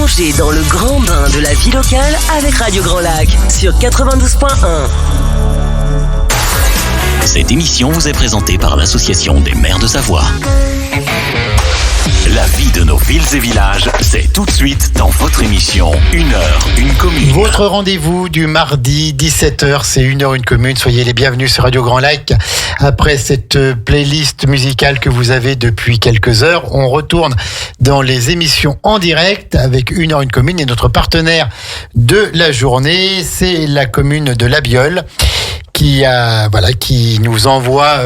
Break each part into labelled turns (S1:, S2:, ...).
S1: Plongez dans le grand bain de la vie locale avec Radio Grand Lac sur 92.1.
S2: Cette émission vous est présentée par l'Association des maires de Savoie. La vie de nos villes et villages, c'est tout de suite dans votre émission 1 heure, une commune.
S3: Votre rendez-vous du mardi 17h, c'est 1 heure, une commune. Soyez les bienvenus sur Radio Grand Lac. Après cette playlist musicale que vous avez depuis quelques heures, on retourne dans les émissions en direct avec 1 heure, une commune. Et notre partenaire de la journée, c'est la commune de La Biole, qui nous envoie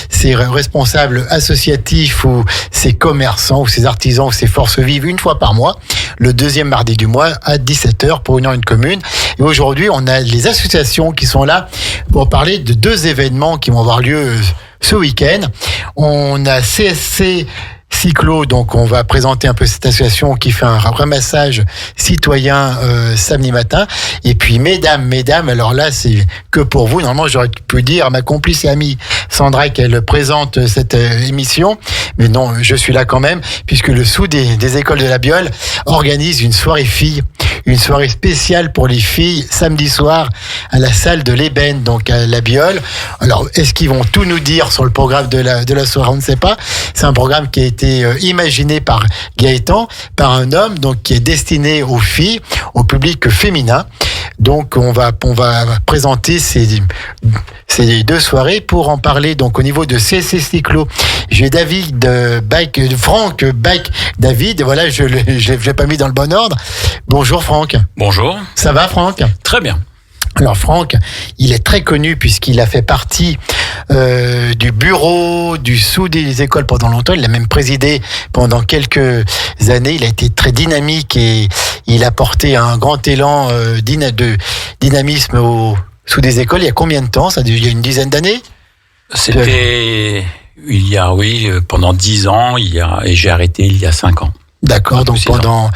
S3: ses responsables associatifs ou ses commerçants ou ses artisans ou ses forces vives une fois par mois, le deuxième mardi du mois à 17h pour 1 heure, une commune. Et aujourd'hui, on a les associations qui sont là pour parler de 2 événements qui vont avoir lieu ce week-end. On a CSC Cyclo, donc on va présenter un peu cette association qui fait un ramassage citoyen samedi matin. Et puis mesdames, alors là c'est que pour vous. Normalement j'aurais pu dire à ma complice et amie Sandra qu'elle présente cette émission, mais non, je suis là quand même, puisque le Sous des écoles de La Biole organise une soirée filles, une soirée spéciale pour les filles samedi soir à la salle de l'Ébène, donc à La Biole. Alors est-ce qu'ils vont tout nous dire sur le programme de la soirée? On ne sait pas. C'est un programme qui a été imaginé par Gaëtan, par un homme, donc qui est destiné aux filles, au public féminin. Donc on va présenter ces 2 soirées. Pour en parler, donc au niveau de CSC Cyclo, j'ai Franck Bike David. Voilà, je l'ai pas mis dans le bon ordre. Bonjour Franck.
S4: Bonjour.
S3: Ça va Franck?
S4: Très bien.
S3: Alors Franck, il est très connu puisqu'il a fait partie du bureau du Sous des écoles pendant longtemps. Il l'a même présidé pendant quelques années. Il a été très dynamique et il a porté un grand élan de dynamisme au Sous des écoles. Il y a combien de temps? Ça, il y a une dizaine d'années?
S4: C'était pendant 10 ans. Et j'ai arrêté il y a 5 ans.
S3: D'accord, donc pendant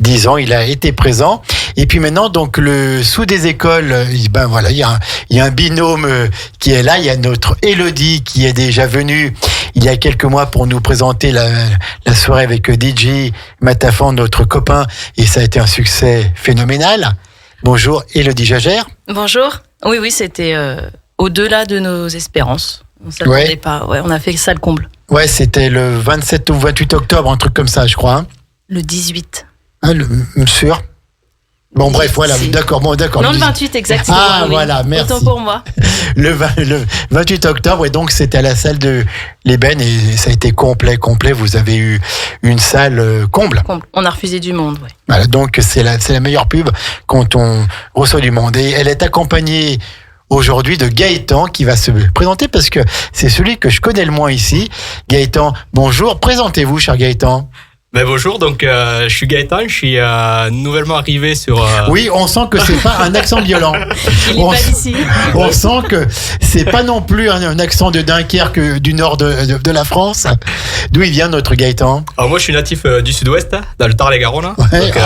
S3: 10 ans, il a été présent. Et puis maintenant, donc le Sous des écoles, il y a un binôme qui est là. Il y a notre Élodie qui est déjà venue il y a quelques mois pour nous présenter la soirée avec DJ Matafan, notre copain, et ça a été un succès phénoménal. Bonjour Élodie Jagère.
S5: Bonjour. Oui, c'était au-delà de nos espérances. On s'attendait pas. Ouais, on a fait ça le comble.
S3: Ouais, c'était le 27 ou 28 octobre, un truc comme ça, je crois. Hein.
S5: Le 18.
S3: Ah, sûr. Bon, bref, voilà, d'accord.
S5: Non, le 28, exactement.
S3: Ah,
S5: oui.
S3: Voilà, merci.
S5: Autant pour moi.
S3: Le 28 octobre, et donc c'était à la salle de l'Ébène, et ça a été complet. Vous avez eu une salle comble.
S5: On a refusé du monde, oui.
S3: Voilà, donc c'est la meilleure pub quand on reçoit du monde. Et elle est accompagnée aujourd'hui de Gaëtan qui va se présenter parce que c'est celui que je connais le moins ici. Gaëtan, bonjour. Présentez-vous, cher Gaëtan.
S6: Bonjour, donc je suis Gaëtan, je suis nouvellement arrivé sur...
S3: Oui, on sent que c'est pas un accent violent. On sent que c'est pas non plus un accent de Dunkerque du nord de la France. D'où il vient notre Gaëtan?
S6: Alors moi je suis natif du sud-ouest, dans le Tarn-et-Garonne, donc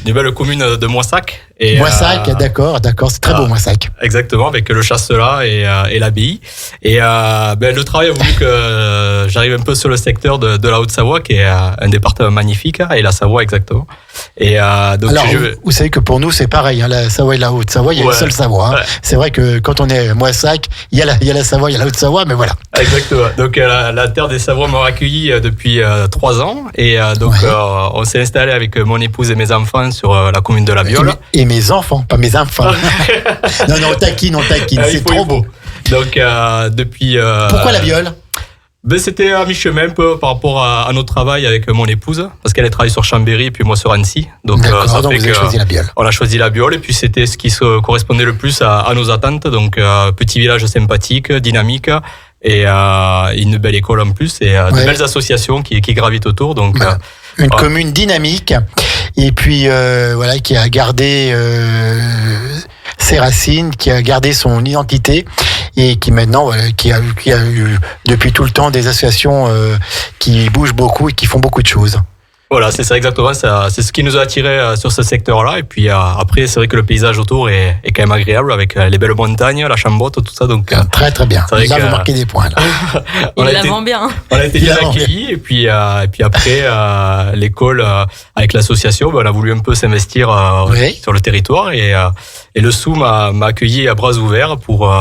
S6: une belle commune de Moissac.
S3: Moissac, d'accord, c'est très beau Moissac.
S6: Exactement, avec le Chasselas et l'abbaye. Et le travail a voulu que j'arrive un peu sur le secteur de la Haute-Savoie, qui est un département magnifique, et la Savoie exactement. Et donc
S3: alors, vous savez que pour nous c'est pareil, hein, la Savoie et la Haute-Savoie, il y a une seule Savoie. Hein. Ouais. C'est vrai que quand on est à Moissac, il y a la Savoie, il y a la Haute-Savoie, mais voilà.
S6: Exactement. Donc la terre des Savoies m'a accueilli depuis 3 ans, et donc on s'est installé avec mon épouse et mes enfants sur la commune de La Biole.
S3: Et mes enfants, pas mes enfants. non, on taquine, c'est trop beau.
S6: Donc depuis...
S3: Pourquoi La Biole?
S6: C'était à mi-chemin un peu par rapport à notre travail avec mon épouse, parce qu'elle travaille sur Chambéry et puis moi sur Annecy. Donc ça
S3: donc
S6: fait
S3: vous avez choisi La Biole.
S6: On a choisi La Biole, et puis c'était ce qui correspondait le plus à nos attentes. Donc petit village sympathique, dynamique, et une belle école en plus, et de belles associations qui gravitent autour. Donc
S3: une commune dynamique, et puis qui a gardé ses racines, qui a gardé son identité, et qui maintenant qui a eu depuis tout le temps des associations qui bougent beaucoup et qui font beaucoup de choses.
S6: Voilà, c'est ça exactement. C'est ce qui nous a attiré sur ce secteur-là. Et puis après, c'est vrai que le paysage autour est quand même agréable avec les belles montagnes, la Chambotte, tout ça. Donc
S3: très très bien.
S6: Là,
S3: vous marquez des points. Là.
S5: Il la vend bien.
S6: On a été bien accueillis. Et puis après, l'école avec l'association, on a voulu un peu s'investir sur le territoire. Et le SOU m'a accueilli à bras ouverts pour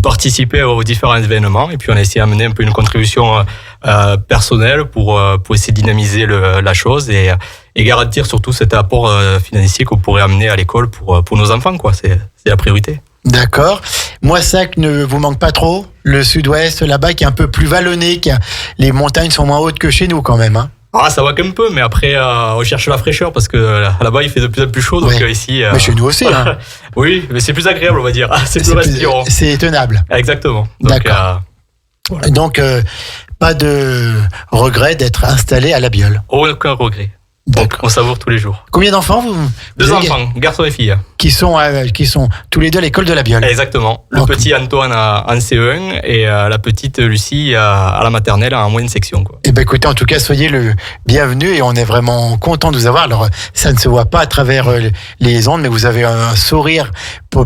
S6: participer aux différents événements. Et puis on a essayé d'amener un peu une contribution personnelle pour essayer de dynamiser la chose et garantir surtout cet apport financier qu'on pourrait amener à l'école pour nos enfants, quoi. C'est la priorité.
S3: D'accord. Moissac ne vous manque pas trop? Le sud-ouest, là-bas, qui est un peu plus vallonné, les montagnes sont moins hautes que chez nous quand même, hein.
S6: Ah, ça va qu'un peu, mais après, on cherche la fraîcheur parce que là-bas, il fait de plus en plus chaud. Donc ici.
S3: Mais chez nous aussi, hein.
S6: Oui, mais c'est plus agréable, on va dire. C'est plus respirant.
S3: C'est tenable.
S6: Exactement. Donc,
S3: d'accord. Voilà. Donc, pas de regret d'être installé à La Biole?
S6: Aucun regret. Donc, on savoure tous les jours.
S3: Combien d'enfants vous?
S6: Deux enfants, garçons et filles.
S3: Qui sont tous les deux à l'école de La Biole.
S6: Exactement. Le petit Antoine en CE1 et la petite Lucie à la maternelle en moyenne section, quoi.
S3: Eh ben, écoutez, en tout cas, soyez le bienvenu et on est vraiment content de vous avoir. Alors, ça ne se voit pas à travers les ondes, mais vous avez un sourire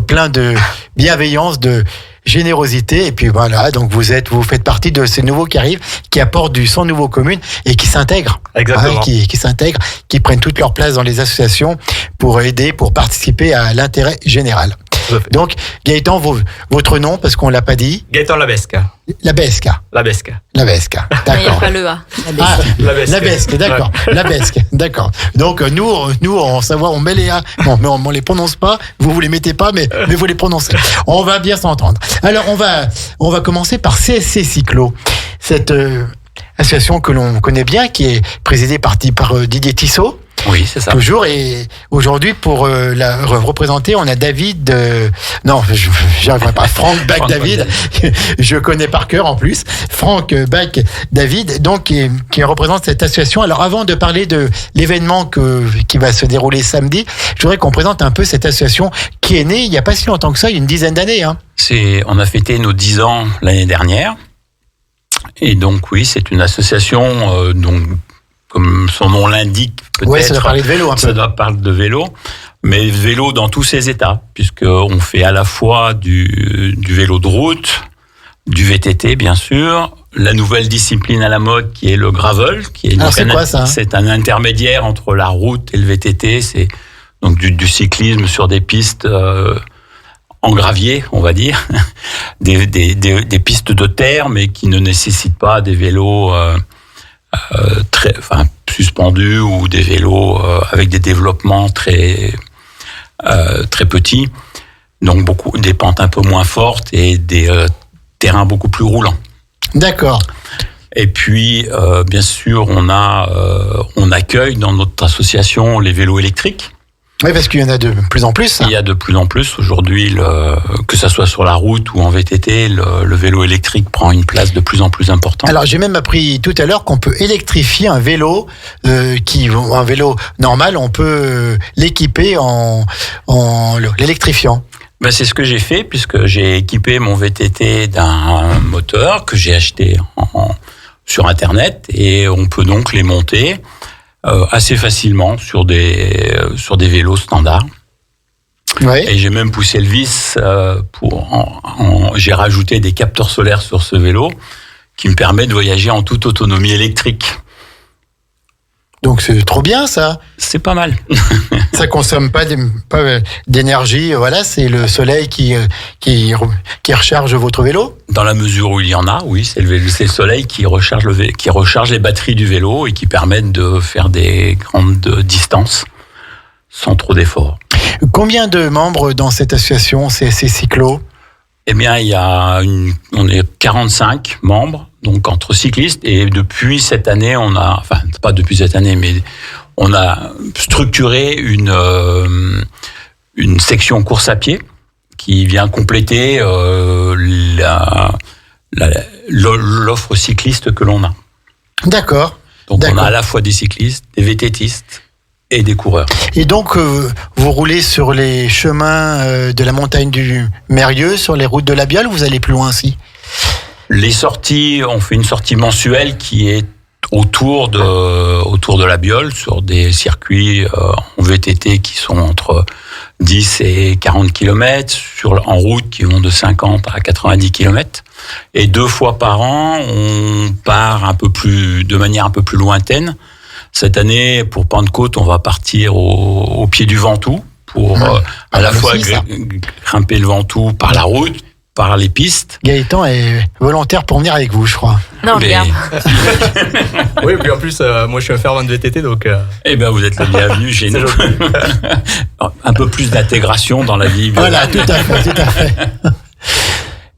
S3: plein de bienveillance, de générosité, et puis voilà, donc vous faites partie de ces nouveaux qui arrivent, qui apportent du sang nouveau commune et qui s'intègrent.
S6: Exactement.
S3: Qui s'intègrent, qui prennent toute leur place dans les associations pour aider, pour participer à l'intérêt général. Donc, Gaëtan, votre nom, parce qu'on l'a pas dit.
S6: Gaëtan Labesque.
S3: Labesque.
S6: Labesque.
S3: Labesque. D'accord.
S5: Il n'y a pas le A.
S3: Labesque, d'accord. Ouais. Labesque, d'accord. Donc, nous, on savoir, on met les A. Non, mais on les prononce pas. Vous les mettez pas, mais vous les prononcez. On va bien s'entendre. Alors, on va commencer par CSC Cyclo. Cette association que l'on connaît bien, qui est présidée par Didier Tissot.
S4: Oui, c'est ça.
S3: Toujours. Et aujourd'hui, pour la représenter, on a David. Non, j'y arriverai pas. Franck Bach-David. Je connais par cœur en plus. Franck Bach-David, donc qui représente cette association. Alors, avant de parler de l'événement qui va se dérouler samedi, je voudrais qu'on présente un peu cette association qui est née il n'y a pas si longtemps que ça, il y a une dizaine d'années. Hein.
S4: On a fêté nos 10 ans l'année dernière. Et donc, oui, c'est une association donc, comme son nom l'indique, peut-être.
S3: Oui, ça doit parler de vélo un peu.
S4: Ça doit parler de vélo, mais vélo dans tous ses états, puisqu'on fait à la fois du vélo de route, du VTT, bien sûr, la nouvelle discipline à la mode qui est le gravel.
S3: Alors, c'est quoi ça?
S4: C'est un intermédiaire entre la route et le VTT. C'est donc du cyclisme sur des pistes en gravier, on va dire, des pistes de terre, mais qui ne nécessitent pas des vélos suspendus ou des vélos avec des développements très petits, donc des pentes un peu moins fortes et des terrains beaucoup plus roulants.
S3: D'accord.
S4: Et puis, bien sûr, on accueille dans notre association les vélos électriques.
S3: Oui, parce qu'il y en a de plus en plus.
S4: Il y a de plus en plus. Aujourd'hui, que ça soit sur la route ou en VTT, le vélo électrique prend une place de plus en plus importante.
S3: Alors, j'ai même appris tout à l'heure qu'on peut électrifier un vélo, un vélo normal, on peut l'équiper en l'électrifiant.
S4: Ben, c'est ce que j'ai fait, puisque j'ai équipé mon VTT d'un moteur que j'ai acheté sur Internet, et on peut donc les monter assez facilement sur des vélos standards.
S3: Ouais.
S4: Et j'ai même poussé le vice j'ai rajouté des capteurs solaires sur ce vélo qui me permet de voyager en toute autonomie électrique.
S3: Donc c'est trop bien ça.
S4: C'est pas mal.
S3: Ça consomme pas d'énergie, voilà, c'est le soleil qui recharge votre vélo.
S4: Dans la mesure où il y en a, oui, c'est le soleil qui recharge les batteries du vélo et qui permettent de faire des grandes distances sans trop d'efforts.
S3: Combien de membres dans cette association CSC Cyclo?
S4: Eh bien, on est 45 membres, donc entre cyclistes, et depuis cette année, pas depuis cette année, mais on a structuré une section course à pied qui vient compléter l'offre cycliste que l'on a.
S3: D'accord.
S4: Donc on a à la fois des cyclistes, des VTTistes et des coureurs.
S3: Et donc, vous roulez sur les chemins de la montagne du Mérieux, sur les routes de la Biole, ou vous allez plus loin aussi?
S4: Les sorties, on fait une sortie mensuelle qui est autour de la Biole, sur des circuits en VTT qui sont entre 10 et 40 km, en route qui vont de 50 à 90 km. Et 2 fois par an, on part de manière un peu plus lointaine. Cette année, pour Pentecôte, on va partir au pied du Ventoux pour à la fois grimper le Ventoux par la route, par les pistes.
S3: Gaëtan est volontaire pour venir avec vous, je crois.
S5: Non, regarde.
S6: Oui, puis en plus, moi je suis un fervent de VTT, donc...
S4: Eh bien, vous êtes le bienvenu chez nous. Un peu plus d'intégration dans la vie.
S3: Voilà, tout à fait.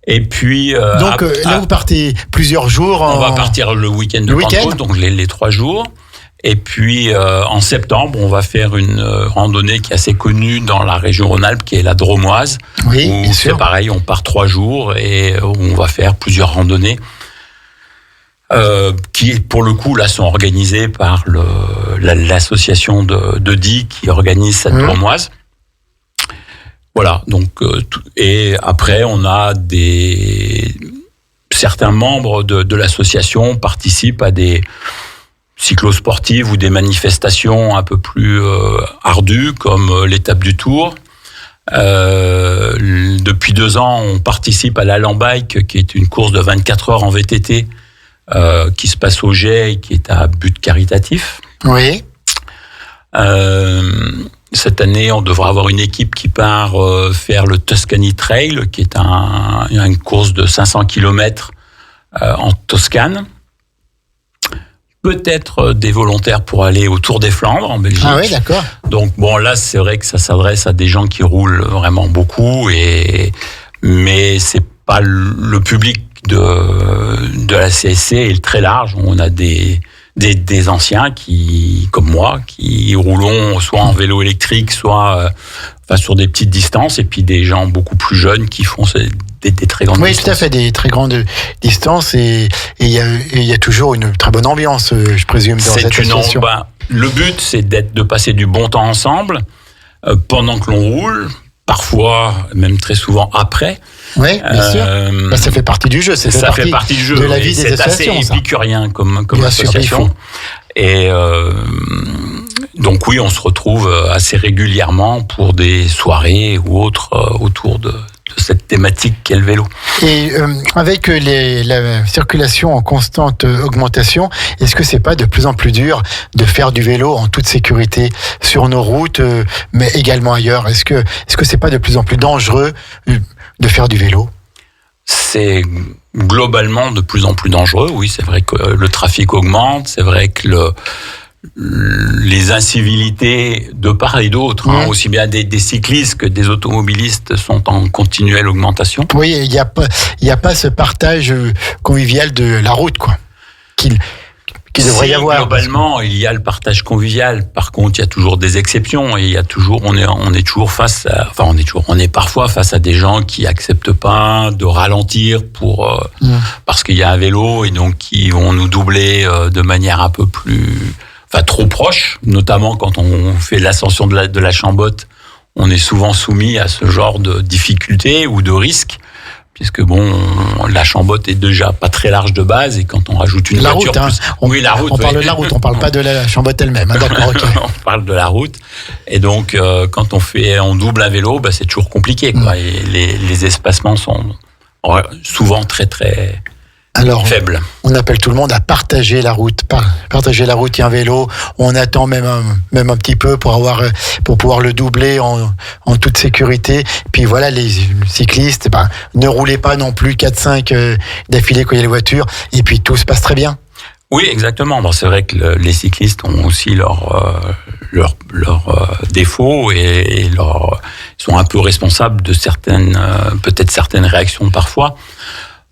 S4: Et puis...
S3: donc là, vous partez plusieurs jours.
S4: On va partir le week-end de Pentecôte, donc les 3 jours. Et puis, en septembre, on va faire une randonnée qui est assez connue dans la région Rhône-Alpes, qui est la Dromoise.
S3: Oui,
S4: où
S3: bien sûr.
S4: c'est pareil, on part 3 jours et on va faire plusieurs randonnées qui, pour le coup, là, sont organisées par l'association de Die qui organise cette Dromoise. Voilà, donc, et après, on a certains membres de l'association participent à des cyclosportives ou des manifestations un peu plus ardues, comme l'étape du Tour. Depuis 2 ans, on participe à l'Alambike, qui est une course de 24 heures en VTT, qui se passe au Jet et qui est à but caritatif.
S3: Oui.
S4: Cette année, on devra avoir une équipe qui part faire le Tuscany Trail, qui est une course de 500 km en Toscane. Peut-être des volontaires pour aller au Tour des Flandres en Belgique.
S3: Ah oui, d'accord.
S4: Donc bon, là, c'est vrai que ça s'adresse à des gens qui roulent vraiment beaucoup, mais c'est pas le public de la CSC est très large. On a des anciens qui, comme moi, qui roulons soit en vélo électrique, soit sur des petites distances, et puis des gens beaucoup plus jeunes qui font des très grandes distances.
S3: Oui, tout à fait, des très grandes distances, et il y a toujours une très bonne ambiance, je présume, dans cette association.
S4: Le but, c'est de passer du bon temps ensemble pendant que l'on roule, parfois, même très souvent après.
S3: Oui, bien sûr. Ça fait partie du jeu. Ça fait partie
S4: du jeu.
S3: De la vie des associations.
S4: C'est assez épicurien comme
S3: bien
S4: association.
S3: Sûr,
S4: et donc oui, on se retrouve assez régulièrement pour des soirées ou autres autour de cette thématique qu'est le vélo.
S3: Et avec la circulation en constante augmentation, est-ce que c'est pas de plus en plus dur de faire du vélo en toute sécurité sur nos routes, mais également ailleurs? Est-ce que c'est pas de plus en plus dangereux de faire du vélo?
S4: C'est globalement de plus en plus dangereux. Oui, c'est vrai que le trafic augmente, c'est vrai que les incivilités de part et d'autre, aussi bien des cyclistes que des automobilistes, sont en continuelle augmentation.
S3: Oui, il y a pas ce partage convivial de la route, quoi, qu'il devrait y avoir.
S4: Globalement, il y a le partage convivial. Par contre, il y a toujours des exceptions, et il y a toujours, on est toujours on est parfois face à des gens qui acceptent pas de ralentir parce qu'il y a un vélo, et donc qui vont nous doubler de manière un peu plus, trop proche, notamment quand on fait l'ascension de la Chambotte. On est souvent soumis à ce genre de difficultés ou de risques, puisque la Chambotte est déjà pas très large de base, et quand on rajoute une voiture...
S3: La route. On parle de la route, on parle pas de la Chambotte elle-même. D'accord, ok.
S4: On parle de la route. Et donc, quand on double un vélo, c'est toujours compliqué, quoi. Et les espacements sont souvent très, très... faible.
S3: On appelle tout le monde à partager la route. Partager la route et un vélo. On attend même un petit peu pour pouvoir le doubler en toute sécurité. Puis voilà, les cyclistes, ne roulez pas non plus 4-5 d'affilée quand il y a les voitures. Et puis tout se passe très bien.
S4: Oui, exactement. C'est vrai que les cyclistes ont aussi leurs défauts, et ils sont un peu responsables de certaines réactions parfois.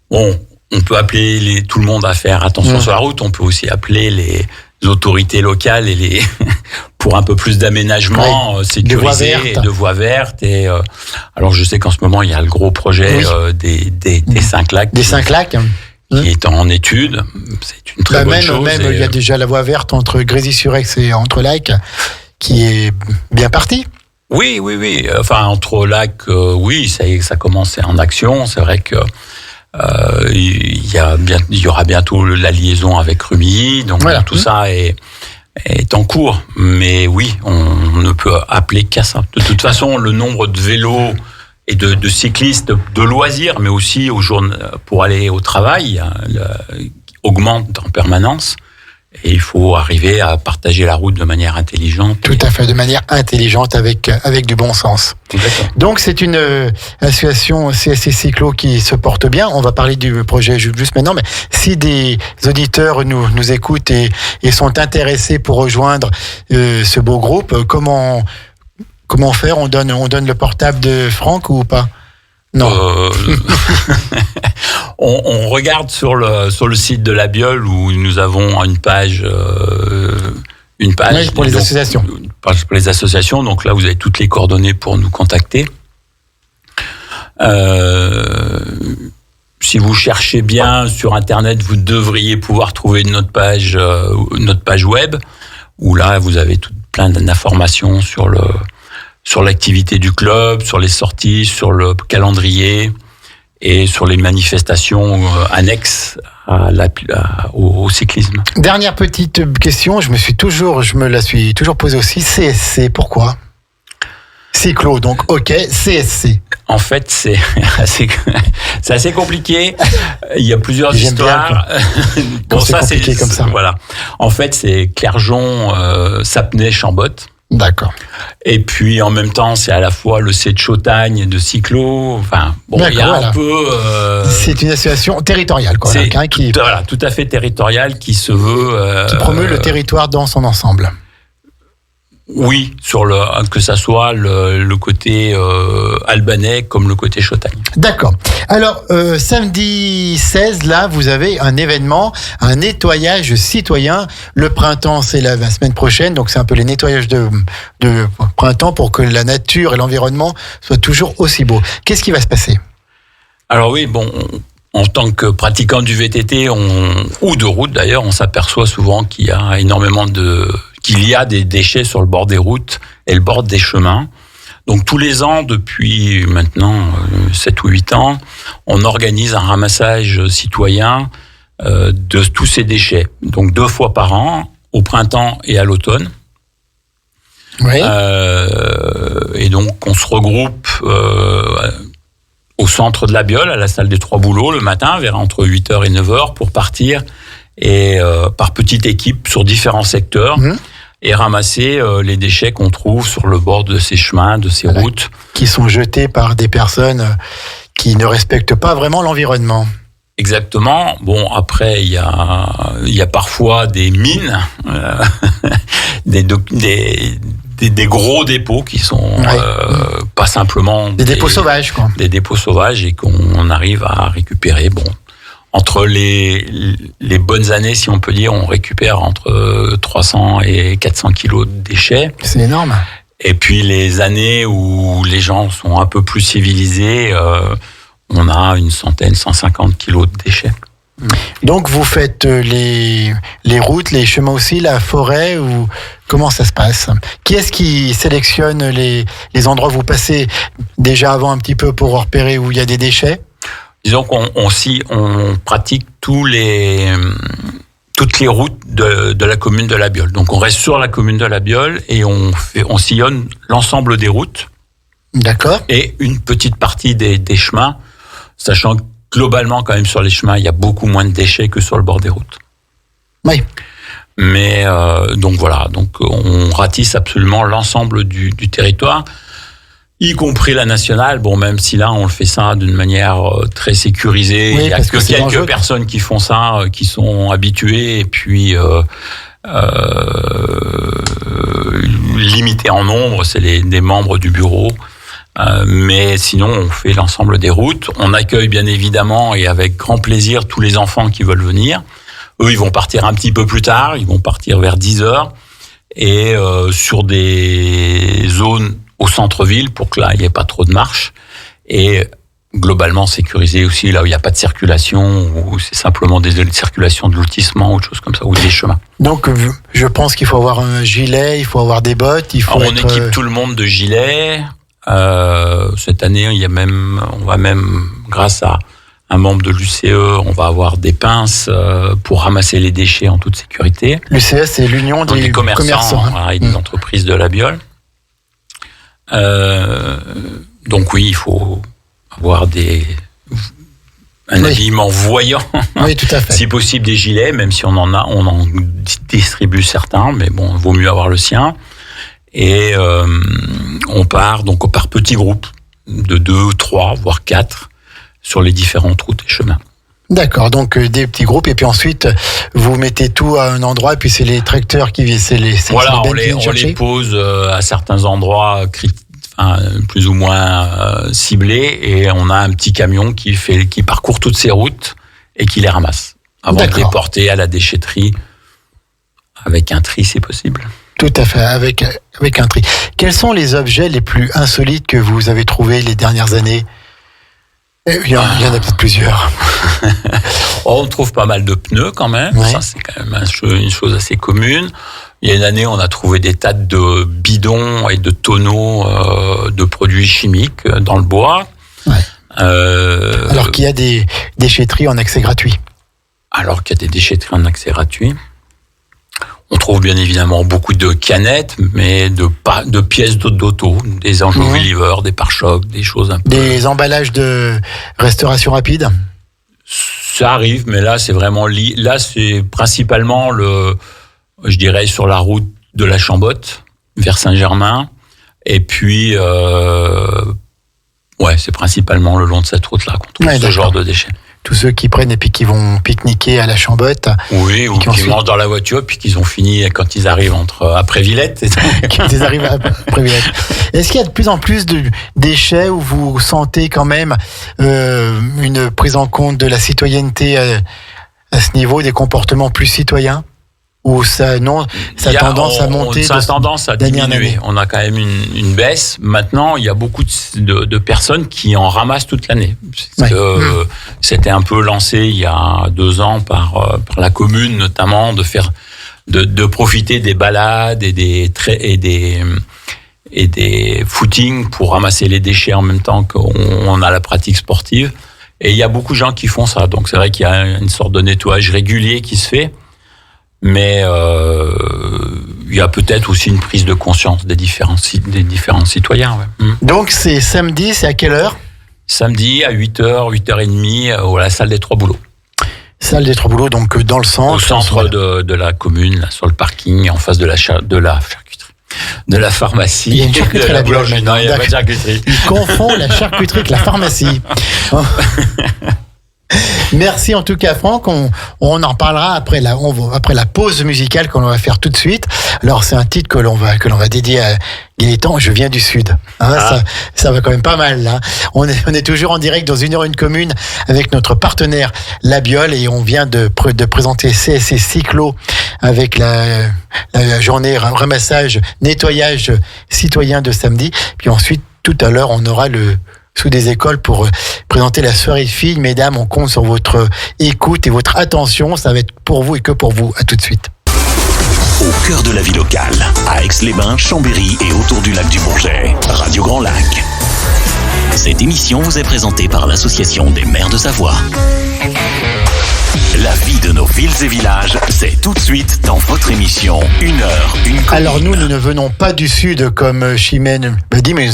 S4: On peut appeler tout le monde à faire attention sur la route. On peut aussi appeler les autorités locales pour un peu plus d'aménagement sécurisé, de voies vertes. Et alors, je sais qu'en ce moment, il y a le gros projet des 5 lacs.
S3: Des 5 lacs.
S4: Qui est en étude. C'est une très bonne chose.
S3: Même, il y a déjà la voie verte entre Grésy-sur-Aix et Entrelacs qui est bien partie.
S4: Oui. Entre lacs, ça commence en action. C'est vrai que Il y aura bientôt la liaison avec Rumilly, donc voilà, tout ça est en cours. Mais oui, on ne peut appeler qu'à ça. De toute façon, le nombre de vélos et de cyclistes de loisirs, mais aussi pour aller au travail, augmente en permanence. Et il faut arriver à partager la route de manière intelligente.
S3: Tout à fait, de manière intelligente avec du bon sens.
S4: Exactement.
S3: Donc c'est une association CSC Cyclo qui se porte bien. On va parler du projet juste maintenant, mais si des auditeurs nous écoutent et sont intéressés pour rejoindre ce beau groupe, comment faire ? On donne le portable de Franck ou pas ? Non.
S4: On regarde sur le site de la Biole où nous avons une page
S3: pour les associations.
S4: Une page pour les associations. Donc là, vous avez toutes les coordonnées pour nous contacter. Si vous cherchez bien sur Internet, vous devriez pouvoir trouver notre page web où là, vous avez plein d'informations sur l'activité du club, sur les sorties, sur le calendrier et sur les manifestations annexes au cyclisme.
S3: Dernière petite question, je me la suis toujours posée aussi. CSC, pourquoi ? Cyclo, donc ok, CSC.
S4: En fait, c'est assez compliqué. Il y a plusieurs histoires.
S3: Quand c'est compliqué comme ça.
S4: Voilà. En fait, c'est Clergeon, Sapnay, Chambotte.
S3: D'accord.
S4: Et puis en même temps, c'est à la fois le C de Chautagne de cyclo. Enfin, bon, il y a un peu.
S3: C'est une association territoriale, quoi.
S4: Voilà, tout à fait territoriale qui se veut.
S3: Qui promeut le territoire dans son ensemble.
S4: Oui, que ça soit le côté albanais comme le côté Chautagne.
S3: D'accord. Alors, samedi 16, là, vous avez un événement, un nettoyage citoyen. Le printemps, c'est la semaine prochaine, donc c'est un peu les nettoyages de printemps pour que la nature et l'environnement soient toujours aussi beaux. Qu'est-ce qui va se passer ?
S4: Alors oui, bon, en tant que pratiquant du VTT ou de route d'ailleurs, on s'aperçoit souvent qu'il y a des déchets sur le bord des routes et le bord des chemins. Donc tous les ans, depuis maintenant 7 ou 8 ans, on organise un ramassage citoyen de tous ces déchets. Donc 2 fois par an, au printemps et à l'automne.
S3: Oui.
S4: Et donc on se regroupe au centre de la Biole, à la salle des Trois Bouleaux, le matin, vers entre 8h et 9h, pour partir et par petite équipe sur différents secteurs. Et ramasser les déchets qu'on trouve sur le bord de ces chemins, de ces routes.
S3: Qui sont jetés par des personnes qui ne respectent pas vraiment l'environnement.
S4: Exactement. Bon, après, il y a parfois des mines, des gros dépôts qui sont pas simplement...
S3: Des dépôts sauvages, quoi.
S4: Des dépôts sauvages et qu'on arrive à récupérer. Bon, entre les bonnes années, si on peut dire, on récupère entre 300 et 400 kilos de déchets.
S3: C'est énorme.
S4: Et puis les années où les gens sont un peu plus civilisés, on a 150 kilos de déchets.
S3: Donc vous faites les routes, les chemins aussi, la forêt, ou comment ça se passe ? Qui est-ce qui sélectionne les endroits où vous passez déjà avant un petit peu pour repérer où il y a des déchets ?
S4: Disons qu'on pratique toutes les routes de la commune de la Biole. Donc on reste sur la commune de la Biole et on sillonne l'ensemble des routes.
S3: D'accord.
S4: Et une petite partie des chemins, sachant que globalement quand même sur les chemins, il y a beaucoup moins de déchets que sur le bord des routes.
S3: Oui.
S4: Mais donc voilà, donc on ratisse absolument l'ensemble du territoire, y compris la nationale. Bon, même si là, on le fait ça d'une manière très sécurisée.
S3: Oui,
S4: il y a que quelques personnes qui font ça, qui sont habituées, et puis limitées en nombre, c'est des membres du bureau. Mais sinon, on fait l'ensemble des routes. On accueille bien évidemment et avec grand plaisir tous les enfants qui veulent venir. Eux, ils vont partir un petit peu plus tard, ils vont partir vers 10h, et sur des zones au centre-ville pour que là, il n'y ait pas trop de marche, et globalement sécurisé aussi là où il n'y a pas de circulation, ou c'est simplement des circulations de lotissement ou autre chose comme ça, ou des chemins.
S3: Donc je pense qu'il faut avoir un gilet, il faut avoir des bottes, il faut
S4: on équipe tout le monde de gilets. Cette année, on va même, grâce à un membre de l'UCE, on va avoir des pinces pour ramasser les déchets en toute sécurité.
S3: L'UCE, c'est l'Union des commerçants,
S4: voilà, et des entreprises de Labiole. Donc oui, il faut avoir un habillement voyant.
S3: Oui, tout à fait.
S4: Si possible des gilets, même si on en distribue certains, mais bon, il vaut mieux avoir le sien. Et on part par petits groupes de 2, 3, voire 4 sur les différentes routes et chemins.
S3: D'accord, donc des petits groupes, et puis ensuite vous mettez tout à un endroit, et puis c'est les tracteurs qui viennent,
S4: on les pose à certains endroits plus ou moins ciblés, et on a un petit camion qui parcourt toutes ces routes et qui les ramasse avant de les porter à la déchetterie avec un tri si possible.
S3: Tout à fait, avec un tri. Quels sont les objets les plus insolites que vous avez trouvés les dernières années ? Il y en a peut-être plusieurs.
S4: On trouve pas mal de pneus quand même. Ouais. Ça, c'est quand même une chose assez commune. Il y a une année, on a trouvé des tas de bidons et de tonneaux de produits chimiques dans le bois.
S3: Ouais. Alors qu'il y a des déchetteries en accès gratuit. On trouve bien évidemment beaucoup de canettes, mais de pièces d'auto, des enjoliveurs, des pare-chocs, des choses un peu... Des emballages de restauration rapide ?
S4: Ça arrive, mais là, c'est vraiment... Là, c'est principalement, je dirais, sur la route de la Chambotte, vers Saint-Germain. Et puis, c'est principalement le long de cette route-là qu'on trouve ce genre de déchets.
S3: Tous ceux qui prennent et puis qui vont pique-niquer à la Chambotte.
S4: Oui, ou qui mangent dans la voiture, puis qu'ils ont fini quand ils arrivent après Villette.
S3: Quand ils arrivent après Villette. Est-ce qu'il y a de plus en plus de déchets où vous sentez quand même une prise en compte de la citoyenneté à ce niveau, des comportements plus citoyens ? Ou ça a tendance à monter?
S4: Ça a tendance à diminuer. On a quand même une baisse. Maintenant, il y a beaucoup de personnes qui en ramassent toute l'année. C'était un peu lancé il y a 2 ans par la commune, notamment, de profiter des balades et des footings pour ramasser les déchets en même temps qu'on a la pratique sportive. Et il y a beaucoup de gens qui font ça. Donc c'est vrai qu'il y a une sorte de nettoyage régulier qui se fait. Mais il y a peut-être aussi une prise de conscience des différents citoyens. Ouais.
S3: Donc c'est samedi, c'est à quelle heure ?
S4: Samedi à 8h, 8h30 à la salle des 3 Bouleaux.
S3: Salle des 3 Bouleaux, donc dans le centre.
S4: Au centre de la commune, là, sur le parking, en face de la charcuterie. De la pharmacie.
S3: Il y a une charcuterie à la boulangerie.
S4: Non, il n'y a pas de charcuterie.
S3: Il confond la charcuterie avec la pharmacie. Merci en tout cas Franck, on en reparlera après la pause musicale qu'on va faire tout de suite. Alors c'est un titre que l'on va dédier à Gaëtan, Je viens du Sud. Ça va quand même pas mal là. On est toujours en direct dans 1h1 commune avec notre partenaire Labiole, et on vient de présenter CSC Cyclo avec la journée ramassage, nettoyage citoyen de samedi. Puis ensuite tout à l'heure on aura sous des écoles pour présenter la soirée filles. Mesdames, on compte sur votre écoute et votre attention. Ça va être pour vous et que pour vous. À tout de suite.
S2: Au cœur de la vie locale, à Aix-les-Bains, Chambéry et autour du lac du Bourget, Radio Grand Lac. Cette émission vous est présentée par l'Association des maires de Savoie. La vie de nos villes et villages, c'est tout de suite dans votre émission 1h1 commune.
S3: Alors nous ne venons pas du Sud comme Chimène me dit, mais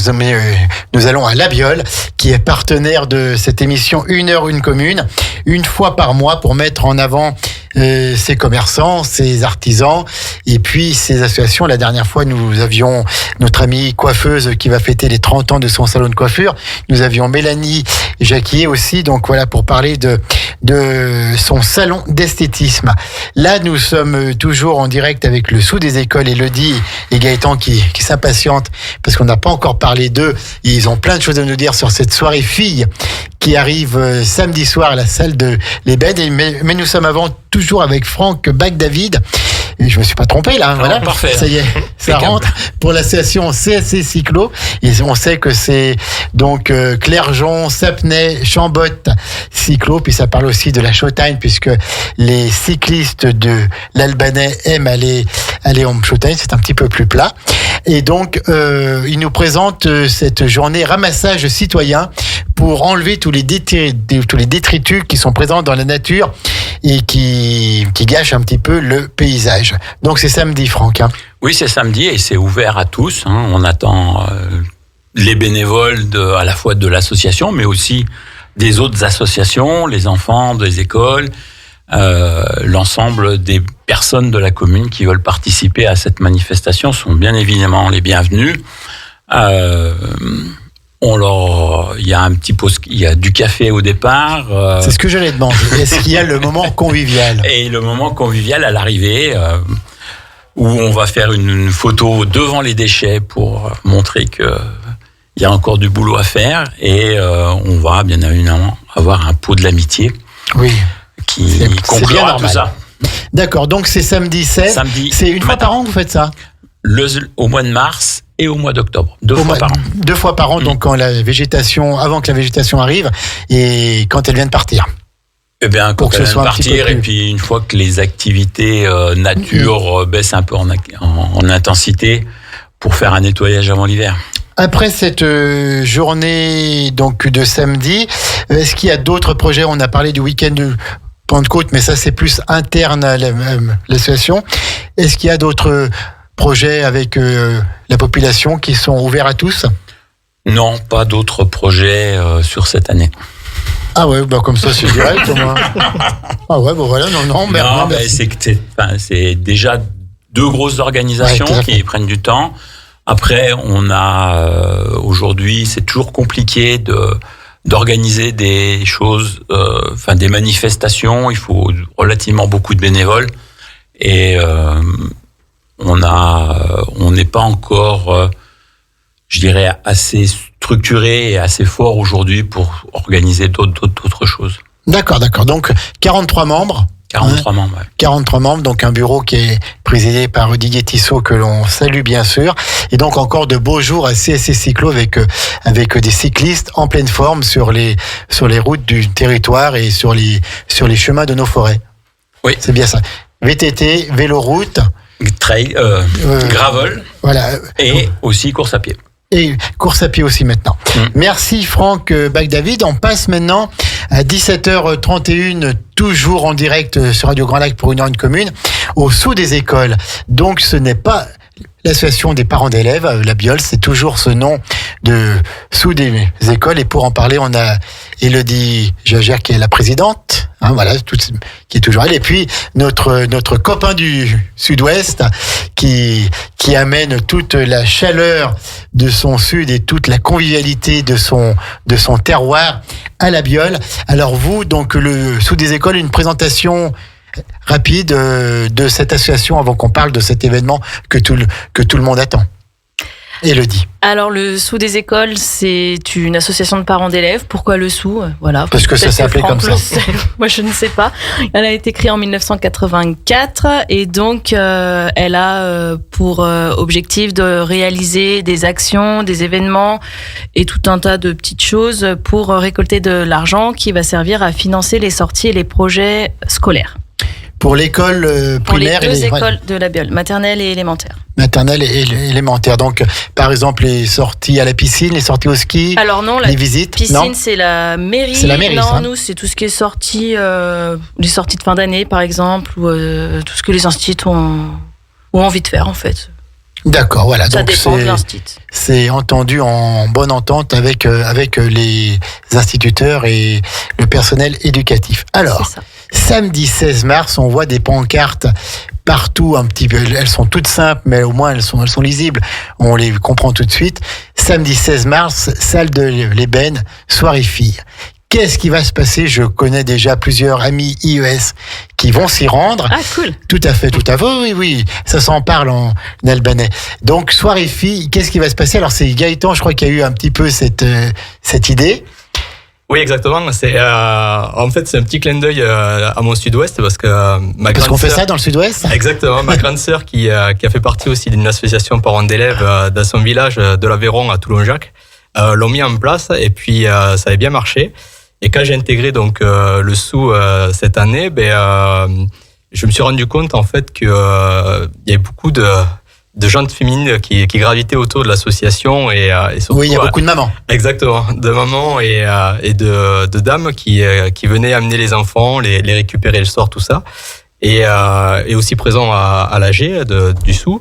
S3: nous allons à Labiole, qui est partenaire de cette émission 1h1 commune, une fois par mois pour mettre en avant ses commerçants, ses artisans et puis ses associations. La dernière fois, nous avions notre amie coiffeuse qui va fêter les 30 ans de son salon de coiffure. Nous avions Mélanie Jacquier aussi, donc voilà, pour parler de son salon d'esthétisme. Là, nous sommes toujours en direct avec le Sous des écoles, Elodie et Gaëtan qui s'impatientent parce qu'on n'a pas encore parlé d'eux. Ils ont plein de choses à nous dire sur cette soirée filles qui arrive samedi soir à la salle de l'Ébène. Mais nous sommes avant toujours avec Franck Bach-David. Et je me suis pas trompé là, voilà.
S4: Parfait.
S3: Ça y est, ça rentre pour l'association CSC Cyclo. Et on sait que c'est donc Clergeon, Sapnay, Chambotte, Cyclo. Puis ça parle aussi de la Chautagne puisque les cyclistes de l'Albanais aiment aller en Chautagne. C'est un petit peu plus plat. Et donc, ils nous présentent cette journée ramassage citoyen pour enlever tous les détritus qui sont présents dans la nature et qui gâchent un petit peu le paysage. Donc c'est samedi, Franck.
S4: Oui, c'est samedi et c'est ouvert à tous. On attend les bénévoles à la fois de l'association, mais aussi des autres associations, les enfants des écoles, l'ensemble des personnes de la commune qui veulent participer à cette manifestation sont bien évidemment les bienvenus. Il y a un petit il y a du café au départ.
S3: C'est ce que j'allais demander. Est-ce qu'il y a le moment convivial ?
S4: Et le moment convivial à l'arrivée, où on va faire une photo devant les déchets pour montrer que il y a encore du boulot à faire, et on va bien évidemment avoir un pot de l'amitié.
S3: Oui.
S4: Qui conclura tout ça.
S3: D'accord. Donc c'est samedi 16. C'est une fois par an que vous faites ça ?
S4: Au mois de mars et au mois d'octobre. 2 fois par an.
S3: 2 fois par an, donc avant que la végétation arrive et quand elle vient de partir.
S4: Eh bien, quand elle vient de partir, et puis une fois que les activités nature baissent un peu en intensité pour faire un nettoyage avant l'hiver.
S3: Après cette journée donc de samedi, est-ce qu'il y a d'autres projets ? On a parlé du week-end de Pentecôte, mais ça c'est plus interne à l'association. Est-ce qu'il y a d'autres projets avec la population qui sont ouverts à tous ?
S4: Non, pas d'autres projets sur cette année.
S3: Ah ouais, comme ça c'est direct au moins. Ah ouais, voilà,
S4: c'est déjà 2 grosses organisations qui prennent du temps. Après, on a aujourd'hui, c'est toujours compliqué d'organiser des choses, des manifestations. Il faut relativement beaucoup de bénévoles et on n'est pas encore, je dirais, assez structuré et assez fort aujourd'hui pour organiser d'autres choses.
S3: D'accord. Donc 43 membres.
S4: 43 membres, ouais.
S3: 43 membres, donc un bureau qui est présidé par Didier Tissot, que l'on salue bien sûr. Et donc encore de beaux jours à CSC Cyclo avec des cyclistes en pleine forme sur les routes du territoire et sur les chemins de nos forêts.
S4: Oui.
S3: C'est bien ça. VTT, véloroute.
S4: Trail, gravel.
S3: Voilà.
S4: Et aussi course à pied.
S3: Et course à pied aussi maintenant. Merci Franck Bagdavid. On passe maintenant à 17h31, toujours en direct sur Radio Grand Lac pour Une heure une commune, au Sous des écoles. Donc ce n'est pas l'association des parents d'élèves, la Biole, c'est toujours ce nom de Sous des écoles. Et pour en parler, on a Élodie Jagère qui est la présidente, qui est toujours elle. Et puis notre copain du Sud-Ouest qui amène toute la chaleur de son Sud et toute la convivialité de son terroir à la Biole. Alors vous, donc le Sous des écoles, une présentation rapide de cette association avant qu'on parle de cet événement que tout le monde attend. Élodie.
S5: Alors le Sous des écoles, c'est une association de parents d'élèves. Pourquoi le Sous ? Voilà.
S3: Parce que ça s'est appelé comme ça.
S5: Moi je ne sais pas. Elle a été créée en 1984 et donc elle a pour objectif de réaliser des actions, des événements et tout un tas de petites choses pour récolter de l'argent qui va servir à financer les sorties et les projets scolaires.
S3: Pour l'école primaire
S5: pour les 2 écoles de la Biole, maternelle et élémentaire.
S3: Maternelle et élémentaire. Donc, par exemple, les sorties à la piscine, les sorties au ski,
S5: alors non,
S3: les visites.
S5: Piscine,
S3: non,
S5: c'est la mairie.
S3: C'est la mairie,
S5: non,
S3: ça.
S5: Nous, c'est tout ce qui est sorties, les sorties de fin d'année, par exemple, ou tout ce que les instituts ont envie de faire, en fait.
S3: D'accord, voilà.
S5: Ça
S3: donc
S5: dépend de l'institut.
S3: C'est entendu en bonne entente avec les instituteurs et le personnel éducatif. Alors, samedi 16 mars, on voit des pancartes partout, un petit peu. Elles sont toutes simples, mais au moins elles sont lisibles. On les comprend tout de suite. Samedi 16 mars, salle de l'Ébène, soirée filles. Qu'est-ce qui va se passer ? Je connais déjà plusieurs amis IES qui vont s'y rendre.
S5: Ah, cool.
S3: Tout à fait. Oui. Ça s'en parle en albanais. Donc, soirée filles, qu'est-ce qui va se passer ? Alors, c'est Gaëtan, je crois, qui a eu un petit peu cette idée.
S6: Oui, exactement. En fait, c'est un petit clin d'œil à mon Sud-Ouest parce que
S3: Parce qu'on fait ça dans le Sud-Ouest ?
S6: Exactement. Ma grande sœur qui a fait partie aussi d'une association parents d'élèves dans son village de l'Aveyron à Toulon-Jacques l'ont mis en place et puis ça avait bien marché. Et quand j'ai intégré donc le Sous cette année, je me suis rendu compte en fait que il y avait beaucoup de gens féminines qui gravitaient autour de l'association et surtout,
S3: Oui, il y a beaucoup de mamans.
S6: Exactement, de mamans et de dames qui venaient amener les enfants, les récupérer le soir, tout ça. Et aussi présent à l'AG du Sou.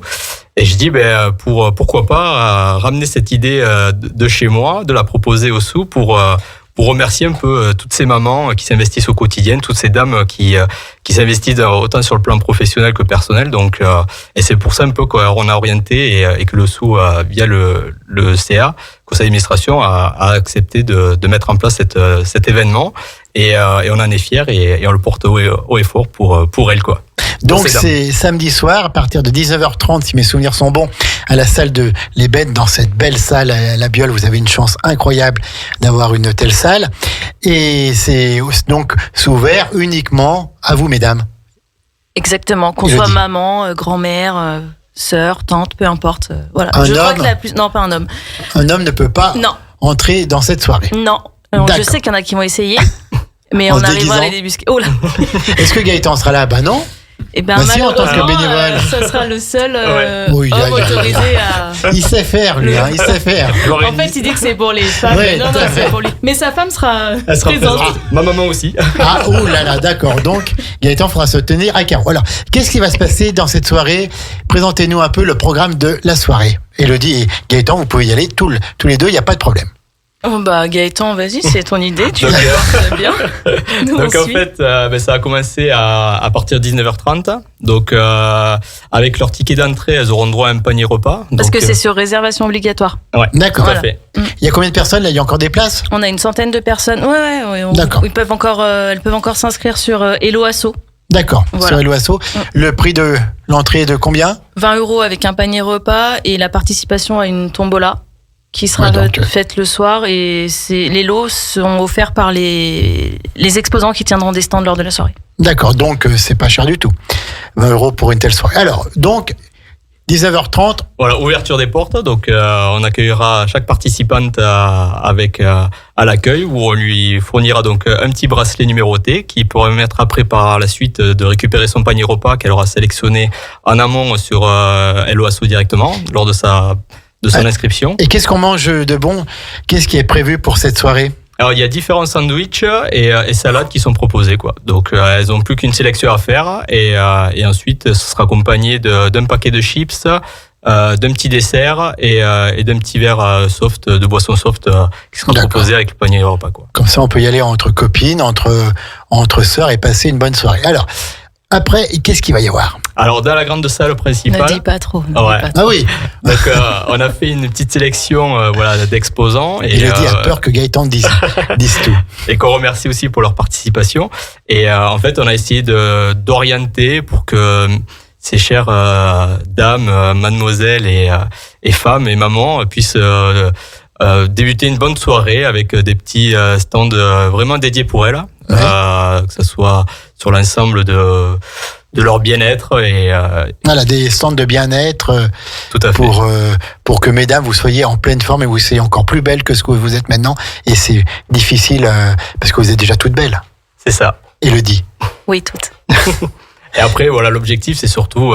S6: Et je dis, pourquoi pas ramener cette idée de chez moi, de la proposer au Sou pour remercier un peu toutes ces mamans qui s'investissent au quotidien, toutes ces dames qui s'investissent autant sur le plan professionnel que personnel. Donc, et c'est pour ça un peu qu'on a orienté et que le Sou, via le CA, conseil d'administration, a accepté de mettre en place cet événement. Et on en est fiers et on le porte haut et fort pour elle, quoi.
S3: Donc c'est samedi soir à partir de 19h30 si mes souvenirs sont bons à la salle de l'Ébène, dans cette belle salle à la Biole. Vous avez une chance incroyable d'avoir une telle salle et c'est donc ouvert uniquement à vous mesdames.
S5: Exactement, qu'on soit maman, grand-mère, sœur, tante, peu importe. Voilà.
S3: Un
S5: je crois
S3: homme
S5: que non, pas un homme.
S3: Un homme ne peut pas entrer dans cette soirée.
S5: Non. Alors, je sais qu'il y en a qui vont essayer, mais on arrivera à les débusquer. Oh là.
S3: Est-ce que Gaëtan sera là? Ben non.
S5: Et ben
S3: si, en tant que bénévole.
S5: ça sera le seul
S3: homme
S5: autorisé à...
S3: Il sait faire, lui, il sait faire.
S5: En fait, il dit que c'est pour les femmes.
S3: Ouais,
S5: non, c'est pour lui. Mais sa femme sera présente.
S6: Ma maman aussi.
S3: Ah, oh là là, d'accord. Donc, Gaëtan faudra se tenir à carreau. Alors, qu'est-ce qui va se passer dans cette soirée? Présentez-nous un peu le programme de la soirée. Élodie et Gaëtan, vous pouvez y aller tous les deux, il n'y a pas de problème.
S5: Oh Gaëtan, vas-y, c'est ton idée, tu vas voir bien.
S6: Donc en fait, ça a commencé à partir de 19h30. Donc avec leur ticket d'entrée, elles auront droit à un panier repas.
S5: Parce que c'est sur réservation obligatoire.
S6: Ouais,
S3: d'accord.
S6: Tout à fait.
S3: Il y a combien de personnes là? Il y a encore des places?
S5: On a une centaine de personnes. Ouais.
S3: D'accord.
S5: Elles peuvent encore s'inscrire sur Hello Asso.
S3: D'accord,
S5: voilà.
S3: Sur Hello Asso. Le prix de l'entrée est de combien?
S5: 20 € avec un panier repas et la participation à une tombola qui sera faite le soir, et les lots sont offerts par les exposants qui tiendront des stands lors de la soirée.
S3: D'accord, donc c'est pas cher du tout. 20 € pour une telle soirée. Alors, donc, 19h30.
S6: Voilà, ouverture des portes. Donc, on accueillera chaque participante à l'accueil, où on lui fournira donc un petit bracelet numéroté qui pourra mettre après par la suite de récupérer son panier repas qu'elle aura sélectionné en amont sur Hello Asso directement lors de son inscription.
S3: Et qu'est-ce qu'on mange de bon? Qu'est-ce qui est prévu pour cette soirée?
S6: Alors, il y a différents sandwichs et salades qui sont proposés, quoi. Donc, elles n'ont plus qu'une sélection à faire et ensuite, ce sera accompagné d'un paquet de chips, d'un petit dessert et d'un petit verre de boisson soft qui sera proposé avec le panier repas, quoi.
S3: Comme ça, on peut y aller entre copines, entre sœurs et passer une bonne soirée. Alors, après, qu'est-ce qu'il va y avoir?
S6: Alors, dans la grande salle principale...
S5: Ne dis pas trop.
S3: Ah oui.
S6: Donc, on a fait une petite sélection d'exposants. Et
S3: Elodie a peur que Gaëtan dise tout.
S6: Et qu'on remercie aussi pour leur participation. Et en fait, on a essayé d'orienter pour que ces chères dames, mademoiselles et femmes et mamans puissent... débuter une bonne soirée avec des petits stands vraiment dédiés pour elles, que ce soit sur l'ensemble de leur bien-être et
S3: voilà, des stands de bien-être
S6: tout à fait.
S3: Pour que mesdames vous soyez en pleine forme et vous soyez encore plus belles que ce que vous êtes maintenant, et c'est difficile parce que vous êtes déjà toutes belles.
S6: C'est ça.
S3: Elodie.
S5: Oui, toutes.
S6: Et après, voilà, l'objectif, c'est surtout